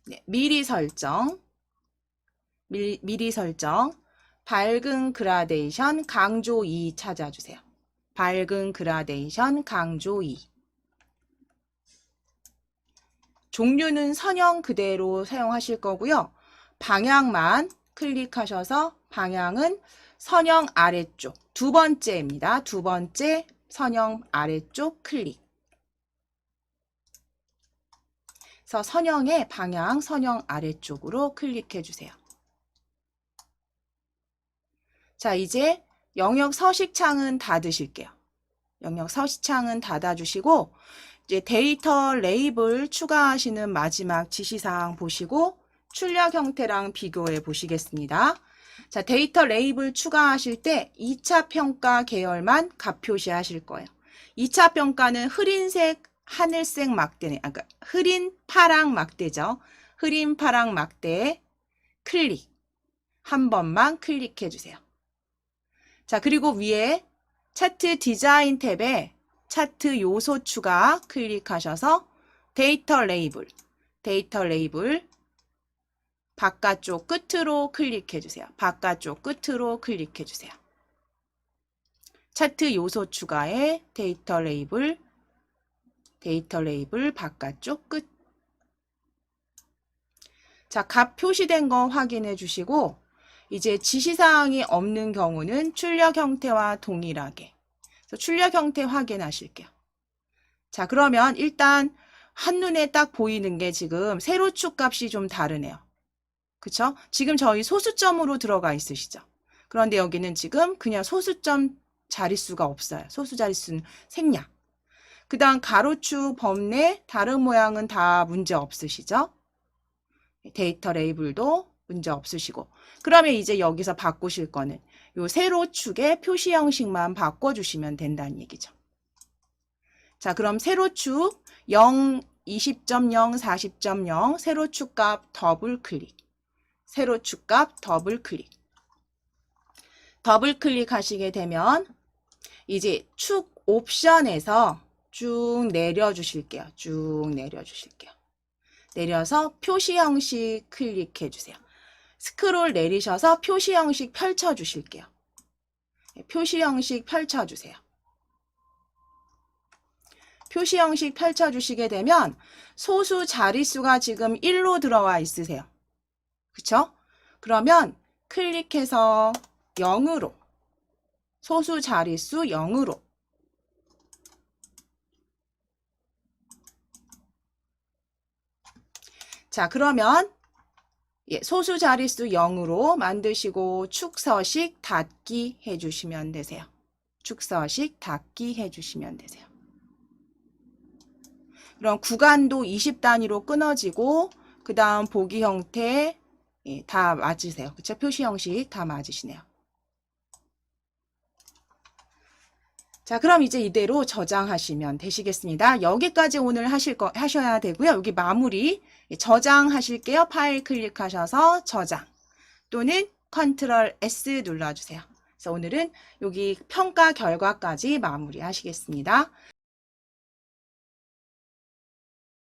[SPEAKER 1] 네, 미리 설정, 밝은 그라데이션 강조 2 찾아주세요. 밝은 그라데이션 강조 2. 종류는 선형 그대로 사용하실 거고요. 방향만 클릭하셔서 방향은 선형 아래쪽 두 번째입니다. 두 번째 선형 아래쪽 클릭. 그래서 선형의 방향 선형 아래쪽으로 클릭해 주세요. 자, 이제 영역 서식창은 닫으실게요. 영역 서식창은 닫아주시고 이제 데이터 레이블 추가하시는 마지막 지시사항 보시고 출력 형태랑 비교해 보시겠습니다. 자, 데이터 레이블 추가하실 때 2차 평가 계열만 값표시 하실 거예요. 2차 평가는 흐린색, 하늘색 막대네. 그러니까 흐린 파랑 막대죠. 흐린 파랑 막대 클릭. 한 번만 클릭해 주세요. 자, 그리고 위에 차트 디자인 탭에 차트 요소 추가 클릭하셔서 데이터 레이블 바깥쪽 끝으로 클릭해 주세요. 바깥쪽 끝으로 클릭해 주세요. 차트 요소 추가에 데이터 레이블 바깥쪽 끝. 자, 값 표시된 거 확인해 주시고 이제 지시사항이 없는 경우는 출력 형태와 동일하게 출력 형태 확인하실게요. 자, 그러면 일단 한눈에 딱 보이는 게 지금 세로축 값이 좀 다르네요. 그쵸? 지금 저희 소수점으로 들어가 있으시죠? 그런데 여기는 지금 그냥 소수점 자릿수가 없어요. 소수 자릿수는 생략. 그 다음 가로축 범례 다른 모양은 다 문제 없으시죠? 데이터 레이블도 문제 없으시고. 그러면 이제 여기서 바꾸실 거는 요 세로축의 표시 형식만 바꿔주시면 된다는 얘기죠. 자, 그럼 세로축 0, 20.0, 40.0 세로축 값 더블 클릭. 세로축 값 더블 클릭. 더블 클릭하시게 되면 이제 축 옵션에서 쭉 내려주실게요. 쭉 내려주실게요. 내려서 표시 형식 클릭해 주세요. 스크롤 내리셔서 표시 형식 펼쳐 주실게요. 표시 형식 펼쳐 주세요. 표시 형식 펼쳐 주시게 되면 소수 자릿수가 지금 1로 들어와 있으세요. 그쵸? 그러면 클릭해서 0으로 소수 자릿수 0으로 자, 그러면 소수 자릿수 0으로 만드시고 축서식 닫기 해주시면 되세요. 축서식 닫기 해주시면 되세요. 그럼 구간도 20단위로 끊어지고 그 다음 보기 형태 예, 다 맞으세요. 그쵸? 표시 형식 다 맞으시네요. 자, 그럼 이제 이대로 저장하시면 되시겠습니다. 여기까지 오늘 하셔야 되고요. 여기 마무리 저장하실게요. 파일 클릭하셔서 저장 또는 컨트롤 S 눌러주세요. 그래서 오늘은 여기 평가 결과까지 마무리 하시겠습니다.